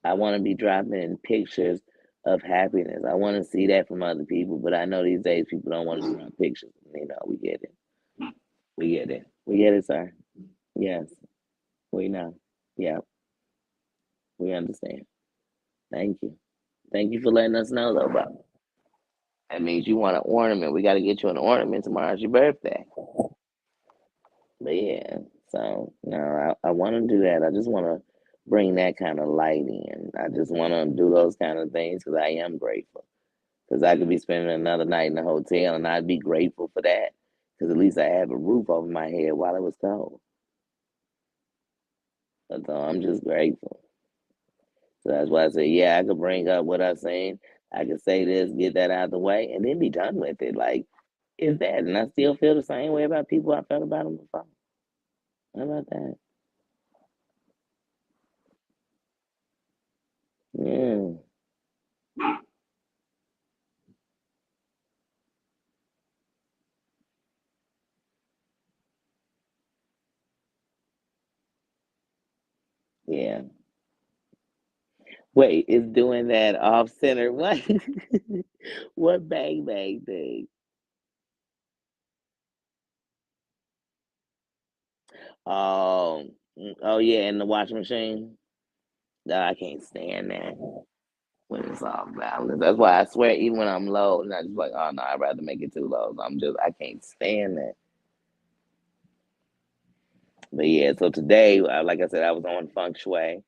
I want to be dropping in pictures of happiness. I want to see that from other people, but I know these days people don't want to drop pictures. We get it. We get it. We get it, sir. Yes, we know. Yeah, we understand. Thank you. Thank you for letting us know, though, bro. That means you want an ornament. We got to get you an ornament tomorrow. It's your birthday. But yeah, so no, I want to do that. I just want to bring that kind of light in. I just want to do those kind of things because I am grateful. Because I could be spending another night in a hotel and I'd be grateful for that. Because at least I have a roof over my head while it was cold. So I'm just grateful. So that's why I say, yeah, I could bring up what I'm saying. I could say this, get that out of the way, and then be done with it. Like, is that? And I still feel the same way about people I felt about them before. How about that? Yeah, yeah. Wait, is doing that off center? What? What bang bang thing? Oh, oh yeah, in the washing machine. No, I can't stand that when it's off balance. That's why I swear, even when I'm low, and I just like, oh no, I'd rather make it too low. I can't stand that. But yeah, so today, like I said, I was on feng shui,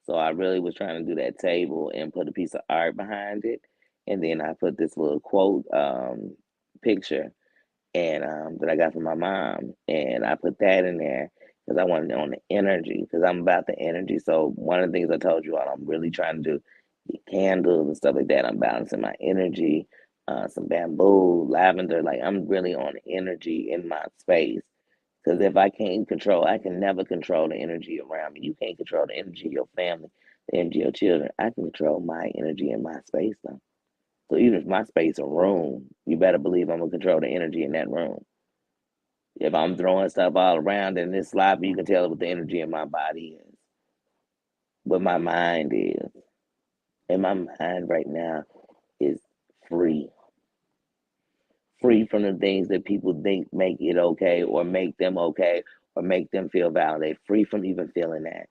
so I really was trying to do that table and put a piece of art behind it, and then I put this little quote picture and that I got from my mom, and I put that in there because I wanted on the energy because I'm about the energy. So one of the things I told you all, I'm really trying to do the candles and stuff like that. I'm balancing my energy, some bamboo, lavender. Like I'm really on energy in my space. Because if I can't control, I can never control the energy around me. You can't control the energy of your family, the energy of your children. I can control my energy in my space though. So even if my space a room, you better believe I'm gonna control the energy in that room. If I'm throwing stuff all around and it's sloppy, you can tell what the energy in my body is, what my mind is. And my mind right now is free. Free from the things that people think make it okay or make them okay or make them feel validated. Free from even feeling that.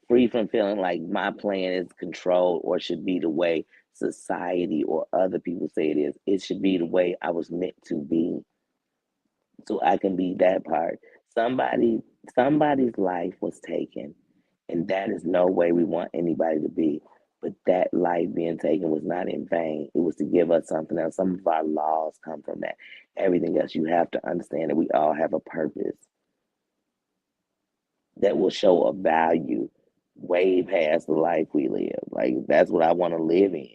Free from feeling like my plan is controlled or should be the way society or other people say it is. It should be the way I was meant to be. So I can be that part. Somebody somebody's life was taken And that is no way we want anybody to be. But that life being taken was not in vain. It was to give us something else. Some of our laws come from that. Everything else, you have to understand that we all have a purpose that will show a value way past the life we live. Like, that's what I want to live in.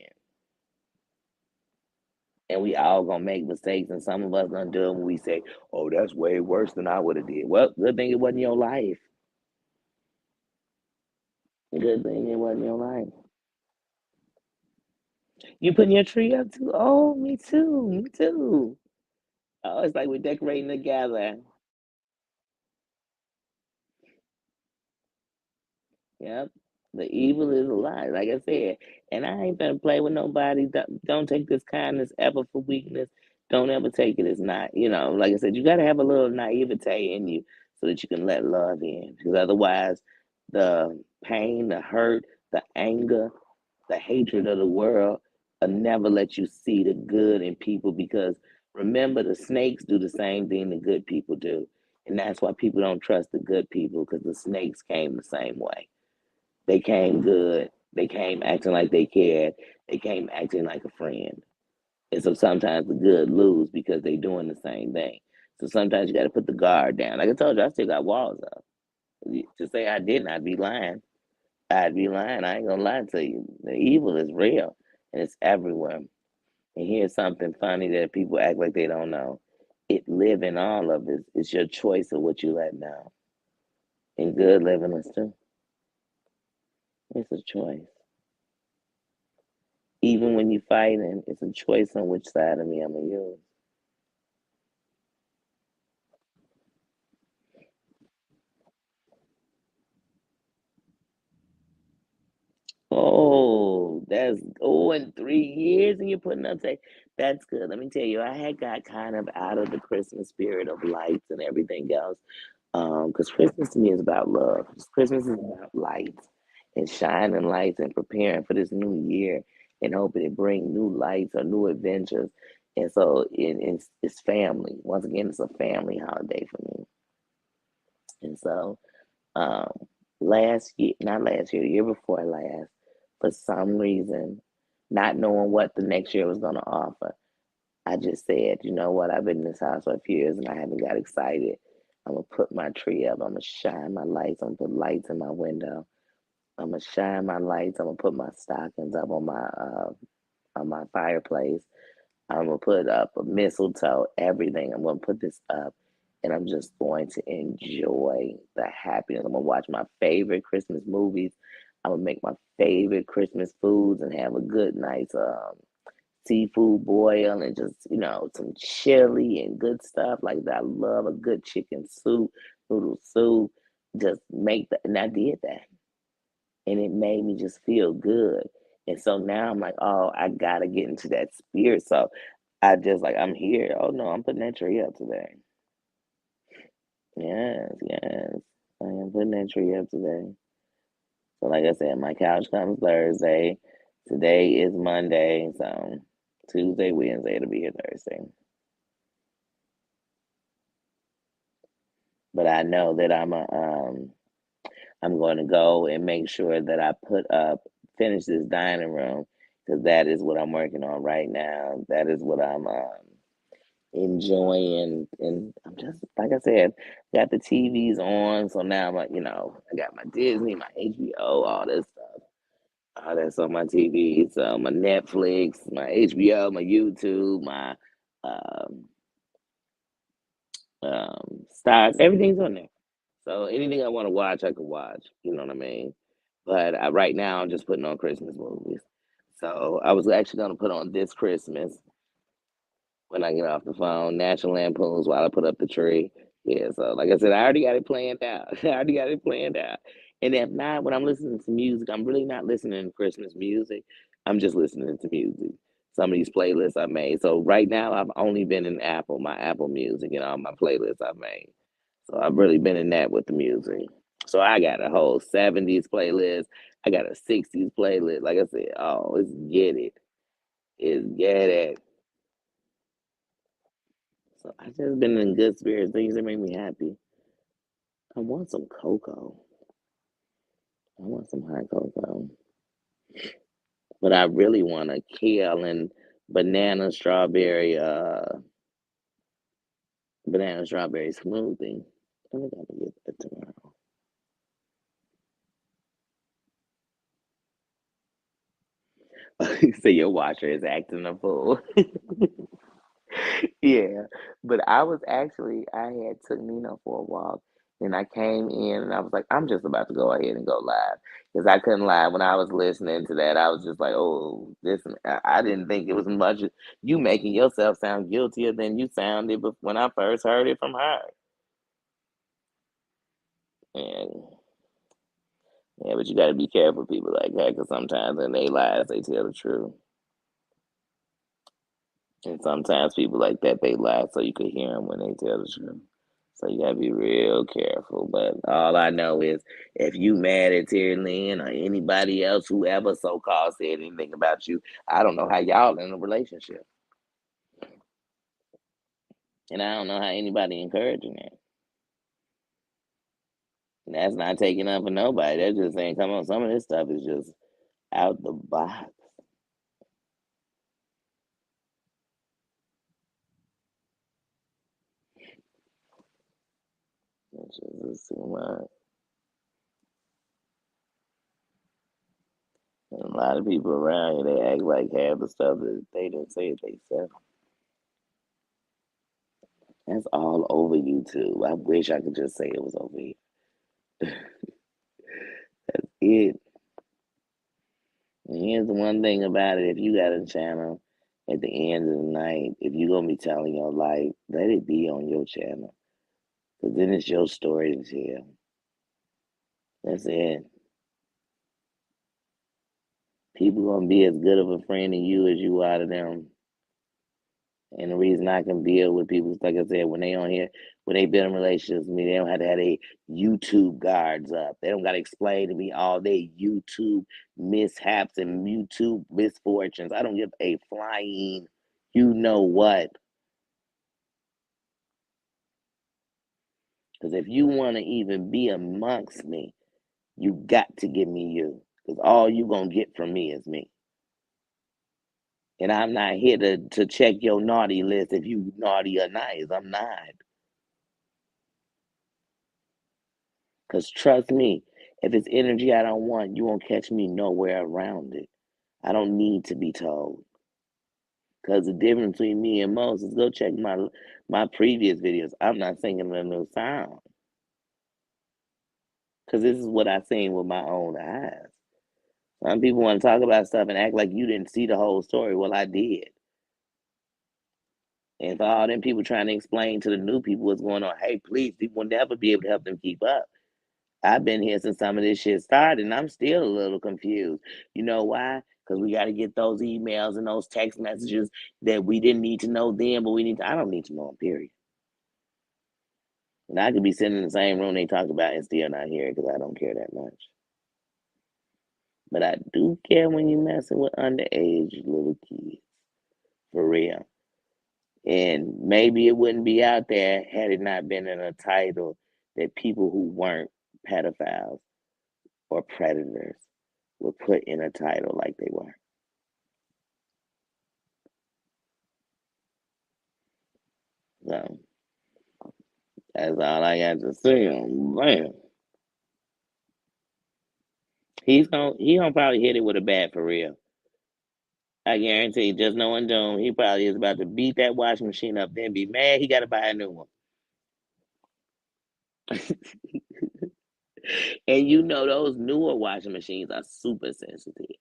And we all gonna make mistakes, and some of us gonna do them when we say, "Oh, that's way worse than I would have did." Well, good thing it wasn't your life. Good thing it wasn't your life. You putting your tree up too? Oh, me too. Me too. Oh, it's like we're decorating together. Yep. The evil is a lie, like I said. And I ain't gonna play with nobody. Don't take this kindness ever for weakness. Don't ever take it as not, like I said, you got to have a little naivete in you so that you can let love in. Because otherwise, the pain, the hurt, the anger, the hatred of the world will never let you see the good in people. Because remember, the snakes do the same thing the good people do. And that's why people don't trust the good people, because the snakes came the same way. They came good. They came acting like they cared. They came acting like a friend. And so sometimes the good lose because they doing the same thing. So sometimes you got to put the guard down. Like I told you, I still got walls up. To say I didn't, I'd be lying. I'd be lying. I ain't gonna lie to you. The evil is real and it's everywhere. And here's something funny that people act like they don't know. It live in all of us. It's your choice of what you let down. And good living is too. It's a choice. Even when you're fighting, it's a choice on which side of me I'm gonna use. In 3 years and you're putting up say that's good. Let me tell you, I had got kind of out of the Christmas spirit of lights and everything else. Because Christmas to me is about love. Christmas is about lights and shining lights and preparing for this new year and hoping it bring new lights or new adventures. And so it's family. Once again, it's a family holiday for me. And so um, last year, not last year, the year before last, for some reason, not knowing what the next year was going to offer, I just said, you know what, I've been in this house for a few years and I haven't got excited. I'm going to put my tree up. I'm going to shine my lights. I'm going to put lights in my window. I'm going to shine my lights. I'm going to put my stockings up on my fireplace. I'm gonna put up a mistletoe, everything. I'm gonna put this up and I'm just going to enjoy the happiness. I'm gonna watch my favorite Christmas movies. I'm gonna make my favorite Christmas foods and have a good nice seafood boil and just, some chili and good stuff like that. I love a good chicken soup, noodle soup. Just make that, and I did that and it made me just feel good. And so now I'm like, oh, I gotta get into that spirit. So I just like I'm here. Oh no, I'm putting that tree up today. Yes, yes. I am putting that tree up today. So like I said, my couch comes Thursday. Today is Monday, so Tuesday, Wednesday it'll be here Thursday. But I know that I'm going to go and make sure that I finish this dining room because that is what I'm working on right now. That is what I'm enjoying. And I'm just, like I said, got the TVs on. So now I'm like, I got my Disney, my HBO, all this stuff. All that's on my TV. So my Netflix, my HBO, my YouTube, my um, stocks, everything's on there. So anything I want to watch, I can watch. You know what I mean? But right now, I'm just putting on Christmas movies. So I was actually gonna put on this Christmas when I get off the phone, National Lampoons while I put up the tree. Yeah, so like I said, I already got it planned out. I already got it planned out. And if not, when I'm listening to music, I'm really not listening to Christmas music. I'm just listening to music. Some of these playlists I made. So right now, I've only been in Apple, my Apple Music, and all my playlists I've made. So I've really been in that with the music. So I got a whole 70s playlist. I got a 60s playlist. Like I said, oh, it's get it. It's get it. So I just been in good spirits, things that make me happy. I want some cocoa. I want some hot cocoa, but I really want a kale and banana strawberry, banana strawberry smoothie. I think I'm gonna get that tomorrow. So your washer is acting a fool. Yeah, but I had took Nina for a walk, and I came in and I was like, I'm just about to go ahead and go live because I couldn't lie. When I was listening to that, I was just like, oh, this. I didn't think it was much. You making yourself sound guiltier than you sounded when I first heard it from her. And yeah, but you got to be careful with people like that because sometimes in they lies they tell the truth, and sometimes people like that they lie so you could hear them when they tell the truth. So you gotta be real careful. But all I know is if you mad at Terry Lynn or anybody else who ever so called said anything about you, I don't know how y'all in a relationship. And I don't know how anybody encouraging that. And that's not taking up for nobody. They're just saying, come on, some of this stuff is just out the box. It's just too much. And a lot of people around here, they act like half the stuff that they didn't say it themselves. That's all over YouTube. I wish I could just say it was over here. That's it. And here's the one thing about it: if you got a channel, at the end of the night, if you're gonna be telling your life, let it be on your channel, because then it's your story to tell. That's it. People gonna be as good of a friend to you as you are to them. And the reason I can build with people is, like I said, when they on here, when they build relationships with me, they don't have to have a YouTube guards up. They don't got to explain to me all their YouTube mishaps and YouTube misfortunes. I don't give a flying, you know what? Because if you want to even be amongst me, you got to give me you. Because all you going to get from me is me. And I'm not here to check your naughty list if you naughty or nice. I'm not. Because trust me, if it's energy I don't want, you won't catch me nowhere around it. I don't need to be told. Because the difference between me and Moses, go check my previous videos. I'm not singing a new sound. Because this is what I seen with my own eyes. Some people want to talk about stuff and act like you didn't see the whole story. Well, I did. And for all them people trying to explain to the new people what's going on, hey, please, people will never be able to help them keep up. I've been here since some of this shit started, and I'm still a little confused. You know why? Because we got to get those emails and those text messages that we didn't need to know then, but we need to. I don't need to know them, period. And I could be sitting in the same room they talk about and still not hear it because I don't care that much. But I do care when you messing with underage little kids, for real. And maybe it wouldn't be out there had it not been in a title that people who weren't pedophiles or predators were put in a title like they were. So that's all I got to say on man. He gonna probably hit it with a bat for real. I guarantee just knowing Doom, he probably is about to beat that washing machine up, then be mad he gotta buy a new one. And you know those newer washing machines are super sensitive.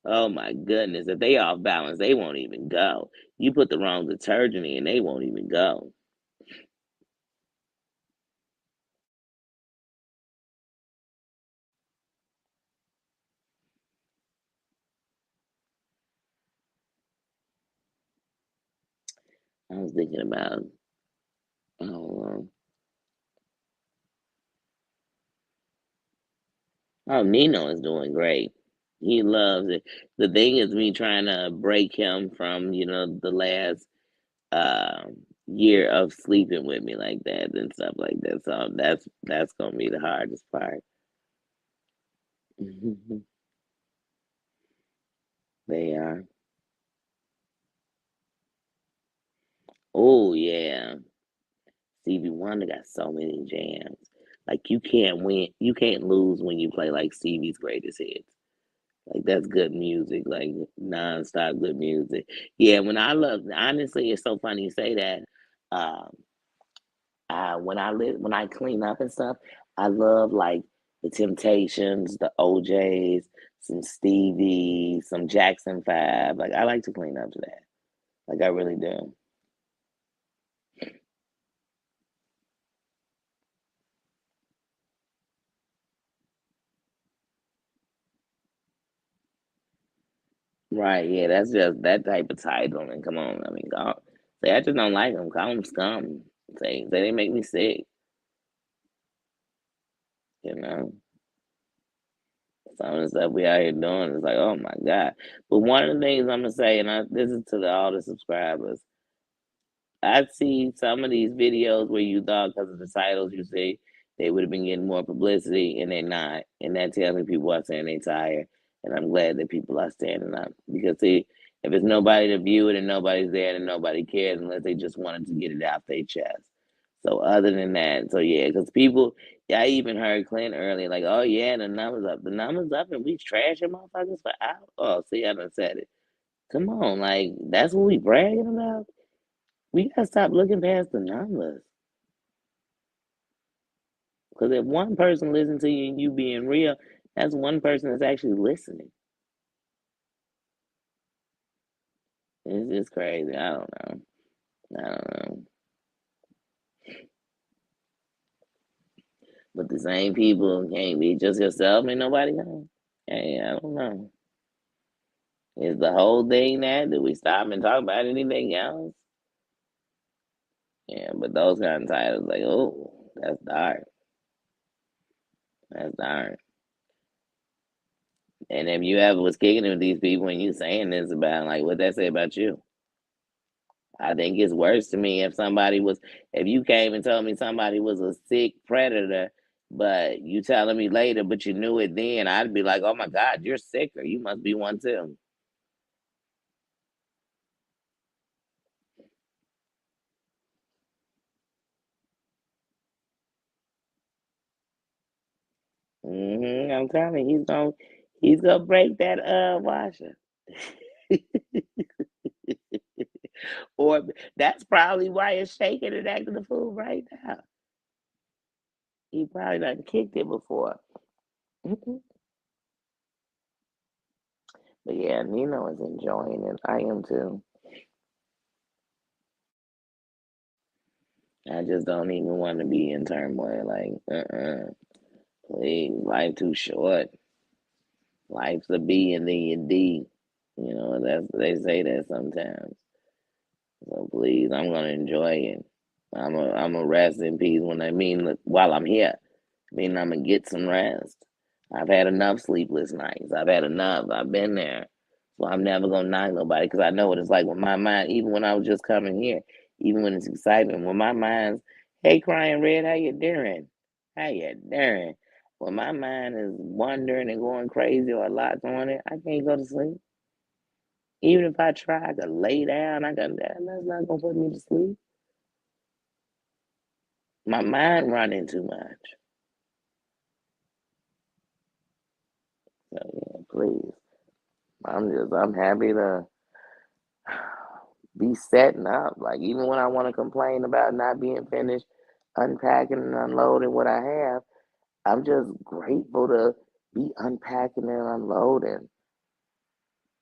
Oh my goodness. If they off balance, they won't even go. You put the wrong detergent in, they won't even go. I was thinking about oh oh Nino is doing great. He loves it. The thing is me trying to break him from, the last year of sleeping with me like that and stuff like that. So that's gonna be the hardest part. They are. Oh yeah. Stevie Wonder got so many jams. Like you can't win, you can't lose when you play like Stevie's greatest hits. Like that's good music, like nonstop good music. Yeah, when I love, honestly, it's so funny you say that. Um, when I clean up and stuff, I love like the Temptations, the OJ's, some Stevie, some Jackson Five. Like I like to clean up to that. Like I really do. Right? Yeah, that's just that type of titling. Come on, I mean, God, say I just don't like them. Call them scum. Say they make me sick. You know. Some of the stuff we out here doing is like, oh my God. But one of the things I'm gonna say, and this is to all the subscribers, I see some of these videos where you thought because of the titles you see they would have been getting more publicity, and they're not. And that tells me people are saying they tired. And I'm glad that people are standing up because see, if it's nobody to view it and nobody's there, then nobody cares unless they just wanted to get it out their chest. So other than that, so yeah, because people, yeah, I even heard Clint earlier, like, oh yeah, the numbers up, and we trashing motherfuckers for hours. Oh, see, I done said it. Come on, like that's what we bragging about. We gotta stop looking past the numbers. Because if one person listens to you and you being real, that's one person that's actually listening. It's just crazy. I don't know. I don't know. But the same people can't be just yourself. Ain't nobody know. Hey, I don't know. Is the whole thing that? Do we stop and talk about anything else? Yeah, but those kind of titles, like, oh, that's dark. That's dark. And if you ever was kicking it with these people and you saying this about, like, what that say about you? I think it's worse to me if you came and told me somebody was a sick predator, but you telling me later, but you knew it then, I'd be like, oh my God, you're sicker. You must be one too. I'm telling you, he's gonna break that washer. Or that's probably why it's shaking and acting the fool right now. He probably done kicked it before. Mhm. But yeah, Nino is enjoying it. I am too. I just don't even want to be in turmoil. Like, please, life too short. Life's a B and then you D. You know, that's they say that sometimes. So please, I'm gonna enjoy it. I'm a rest in peace when I mean while I'm here. I mean I'm gonna get some rest. I've had enough sleepless nights. I've had enough. I've been there. So I'm never gonna knock nobody because I know what it's like when my mind, even when I was just coming here, even when it's excitement, when my mind's, hey crying red, how you doing? How you doing? When my mind is wandering and going crazy or a lot on it, I can't go to sleep. Even if I try, I could lay down, that's not gonna put me to sleep. My mind running too much. So yeah, please. I'm happy to be setting up. Like even when I want to complain about not being finished unpacking and unloading what I have, I'm just grateful to be unpacking and unloading.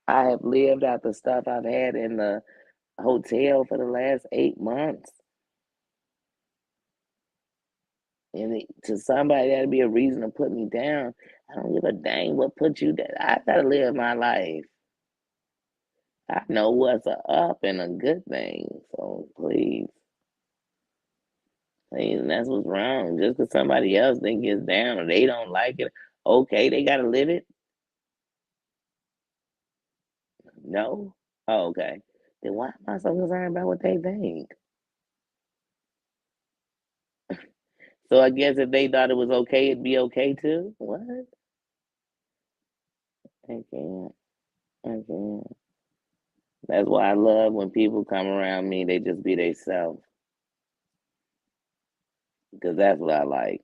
I have lived out the stuff I've had in the hotel for the last 8 months. And to somebody that'd be a reason to put me down. I don't give a dang what put you down. I gotta live my life. I know what's a up and a good thing. So please, please, and that's what's wrong. Just because somebody else think it's down or they don't like it, okay, they gotta live it. No, oh, okay. Then why am I so concerned about what they think? So I guess if they thought it was okay, it'd be okay too. What? I can't. I can't. That's why I love when people come around me, they just be themselves. Because that's what I like.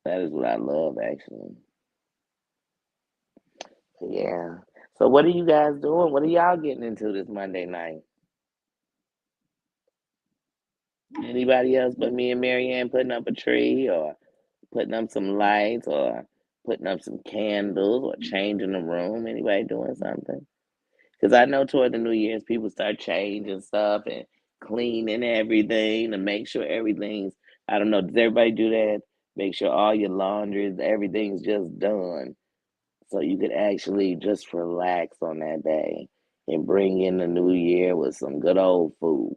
That is what I love, actually. Yeah. So what are you guys doing? What are y'all getting into this Monday night? Anybody else but me and Marianne putting up a tree or putting up some lights or putting up some candles or changing the room? Anybody doing something? Because I know toward the New Year's, people start changing stuff and cleaning everything to make sure everything's, I don't know, does everybody do that? Make sure all your laundry, everything's just done. So you could actually just relax on that day and bring in the new year with some good old food.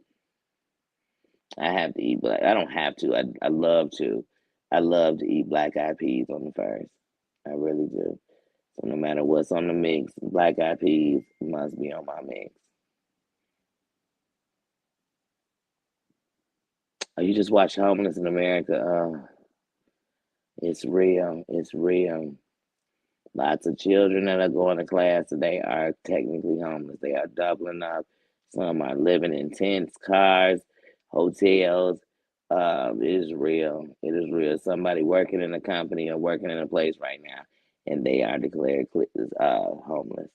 I have to eat black. I don't have to. I love to. I love to eat black eyed peas on the first. I really do. So no matter what's on the mix, black eyed peas must be on my mix. Oh, you just watch Homeless in America. It's real. It's real. Lots of children that are going to class today are technically homeless. They are doubling up. Some are living in tents, cars, hotels. It is real. It is real. Somebody working in a company or working in a place right now, and they are declared homeless.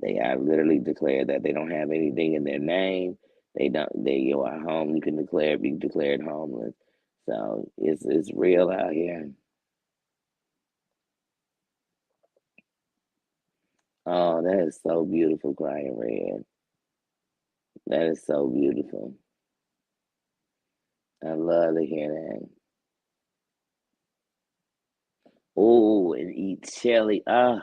They are literally declared that they don't have anything in their name. They don't. They you are home. You can be declared homeless. So it's real out here. Oh, that is so beautiful, crying red. That is so beautiful. I love to hear that. Oh, and eat chili. Oh,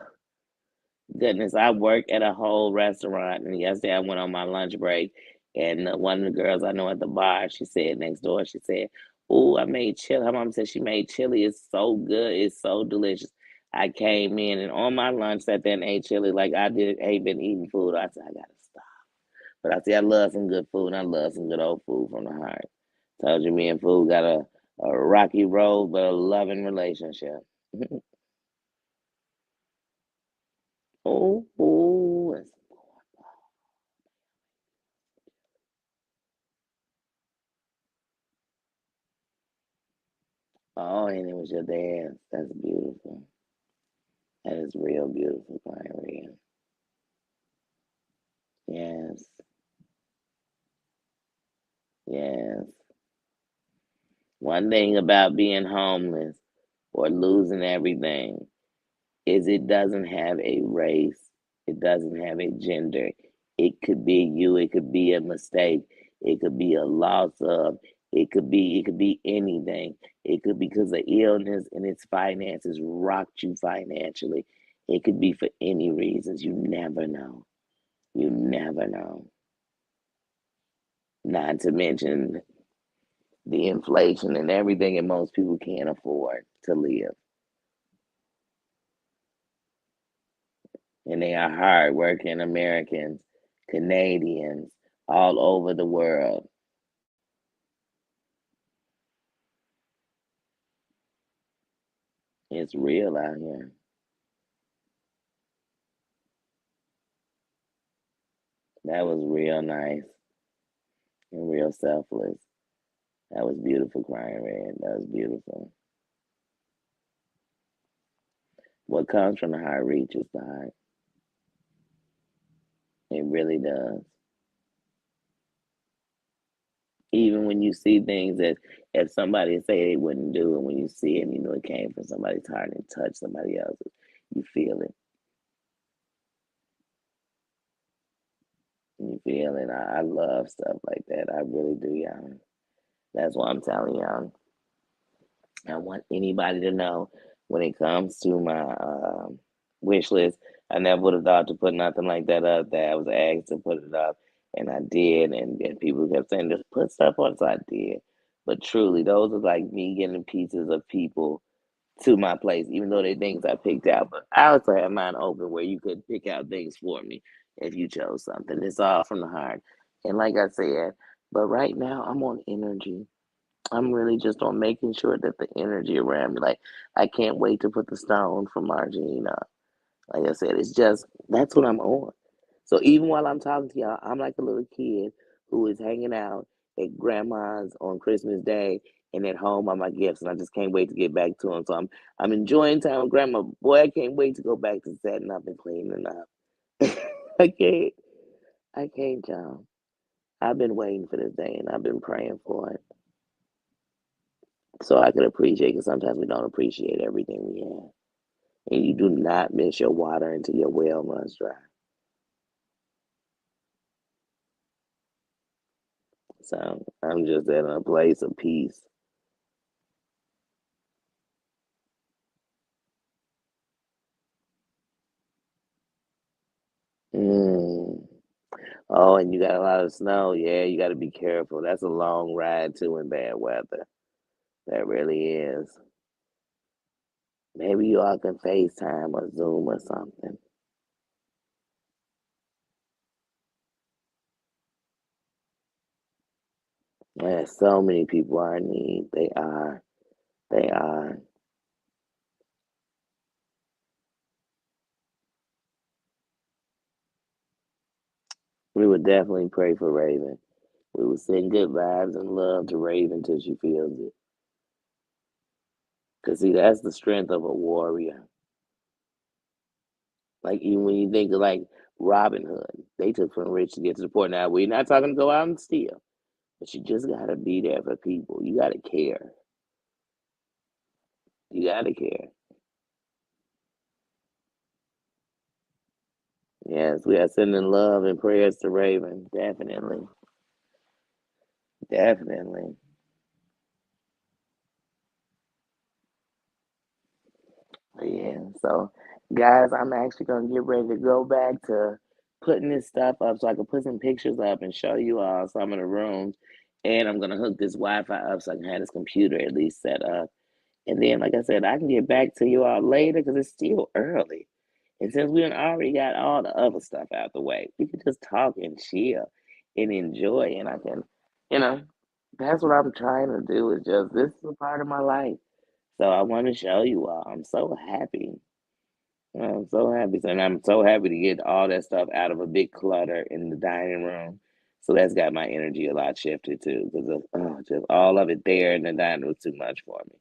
goodness. I work at a whole restaurant, and yesterday I went on my lunch break, and one of the girls I know at the bar, she said next door, she said, "Oh, I made chili." Her mom said she made chili. It's so good. It's so delicious. I came in and on my lunch sat there and ate chili like I did. Ain't been eating food. I said I gotta stop. But I see I love some good food, and I love some good old food from the heart. Told you me and food got a rocky road, but a loving relationship. Oh, oh, oh, and it was your dance. That's beautiful. That is real beautiful, Maria. Yes, yes. One thing about being homeless or losing everything is it doesn't have a race, it doesn't have a gender. It could be you, it could be a mistake, it could be a loss of, it could be anything. It could be because of illness and its finances rocked you financially. It could be for any reasons. You never know. You never know. Not to mention the inflation and everything that most people can't afford to live. And they are hardworking Americans, Canadians, all over the world. It's real out here. That was real nice and real selfless. That was beautiful, crying red. That was beautiful. What comes from the heart reaches the heart. It really does. Even when you see things that if somebody say they wouldn't do, and when you see it, you know it came from somebody's heart and touched somebody else's, you feel it. You feel it. I love stuff like that. I really do, y'all. That's why I'm telling y'all. I want anybody to know when it comes to my wish list. I never would have thought to put nothing like that up. That I was asked to put it up, and I did. And people kept saying, "Just put stuff on," so I did. But truly, those are like me getting pieces of people to my place, even though they're things I picked out. But I also have mine open where you could pick out things for me if you chose something. It's all from the heart. And like I said, but right now I'm on energy. I'm really just on making sure that the energy around me, like, I can't wait to put the stone for Margina. Like I said, it's just that's what I'm on. So even while I'm talking to y'all, I'm like a little kid who is hanging out at grandma's on Christmas Day and at home on my gifts, and I just can't wait to get back to them. So I'm enjoying time with grandma. Boy, I can't wait to go back to setting up and cleaning up. I can't. I can't, y'all. I've been waiting for this day and I've been praying for it so I can appreciate. Because sometimes we don't appreciate everything we have, and you do not miss your water until your well runs dry. So I'm just in a place of peace. Mm. Oh, and you got a lot of snow. Yeah, you got to be careful. That's a long ride too in bad weather. That really is. Maybe you all can FaceTime or Zoom or something. Yeah, so many people are in need. They are. They are. We would definitely pray for Raven. We would send good vibes and love to Raven till she feels it. Cause see, that's the strength of a warrior. Like even when you think of like Robin Hood, they took from rich to get to the poor. Now we're not talking to go out and steal, but you just gotta be there for people. You gotta care. You gotta care. Yes, we are sending love and prayers to Raven. Definitely. Definitely. Yeah. So guys, I'm actually gonna get ready to go back to putting this stuff up so I can put some pictures up and show you all some of the rooms. And I'm gonna hook this Wi-Fi up so I can have this computer at least set up. And then, like I said, I can get back to you all later because it's still early. And since we done already got all the other stuff out the way, we can just talk and chill and enjoy. And I can, you know, that's what I'm trying to do is just this is a part of my life. So I want to show you all. I'm so happy. I'm so happy. And I'm so happy to get all that stuff out of a big clutter in the dining room. So that's got my energy a lot shifted too because just all of it there in the dining room was too much for me.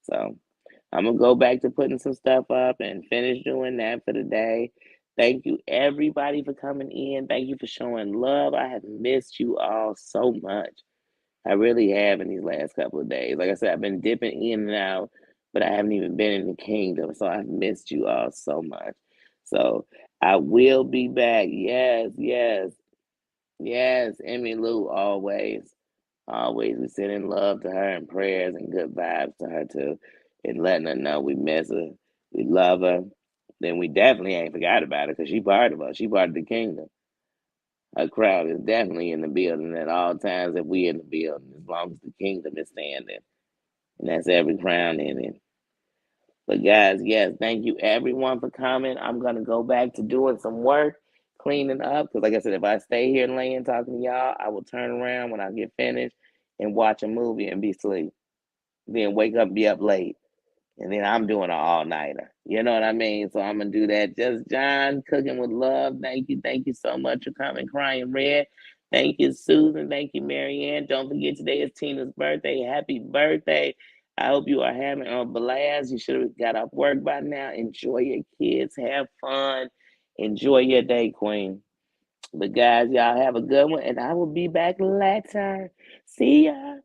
So I'm gonna go back to putting some stuff up and finish doing that for the day. Thank you everybody for coming in. Thank you for showing love. I have missed you all so much. I really have in these last couple of days. Like I said, I've been dipping in and out, but I haven't even been in the kingdom. So I've missed you all so much. So I will be back. Yes, yes, yes. Emmy Lou always. Always we sending love to her and prayers and good vibes to her too. And letting her know we miss her. We love her. Then we definitely ain't forgot about her because she part of us. She part of the kingdom. Her crowd is definitely in the building at all times if we in the building, as long as the kingdom is standing. And that's every crown in it. But guys, yes, thank you everyone for coming. I'm gonna go back to doing some work, cleaning up. Cause like I said, if I stay here laying talking to y'all, I will turn around when I get finished and watch a movie and be asleep. Then wake up, be up late. And then I'm doing an all nighter. You know what I mean? So I'm gonna do that. Just John cooking with love. Thank you. Thank you so much for coming, crying red. Thank you, Susan. Thank you, Marianne. Don't forget today is Tina's birthday. Happy birthday. I hope you are having a blast. You should have got off work by now. Enjoy your kids. Have fun. Enjoy your day, Queen. But guys, y'all have a good one. And I will be back later. See ya.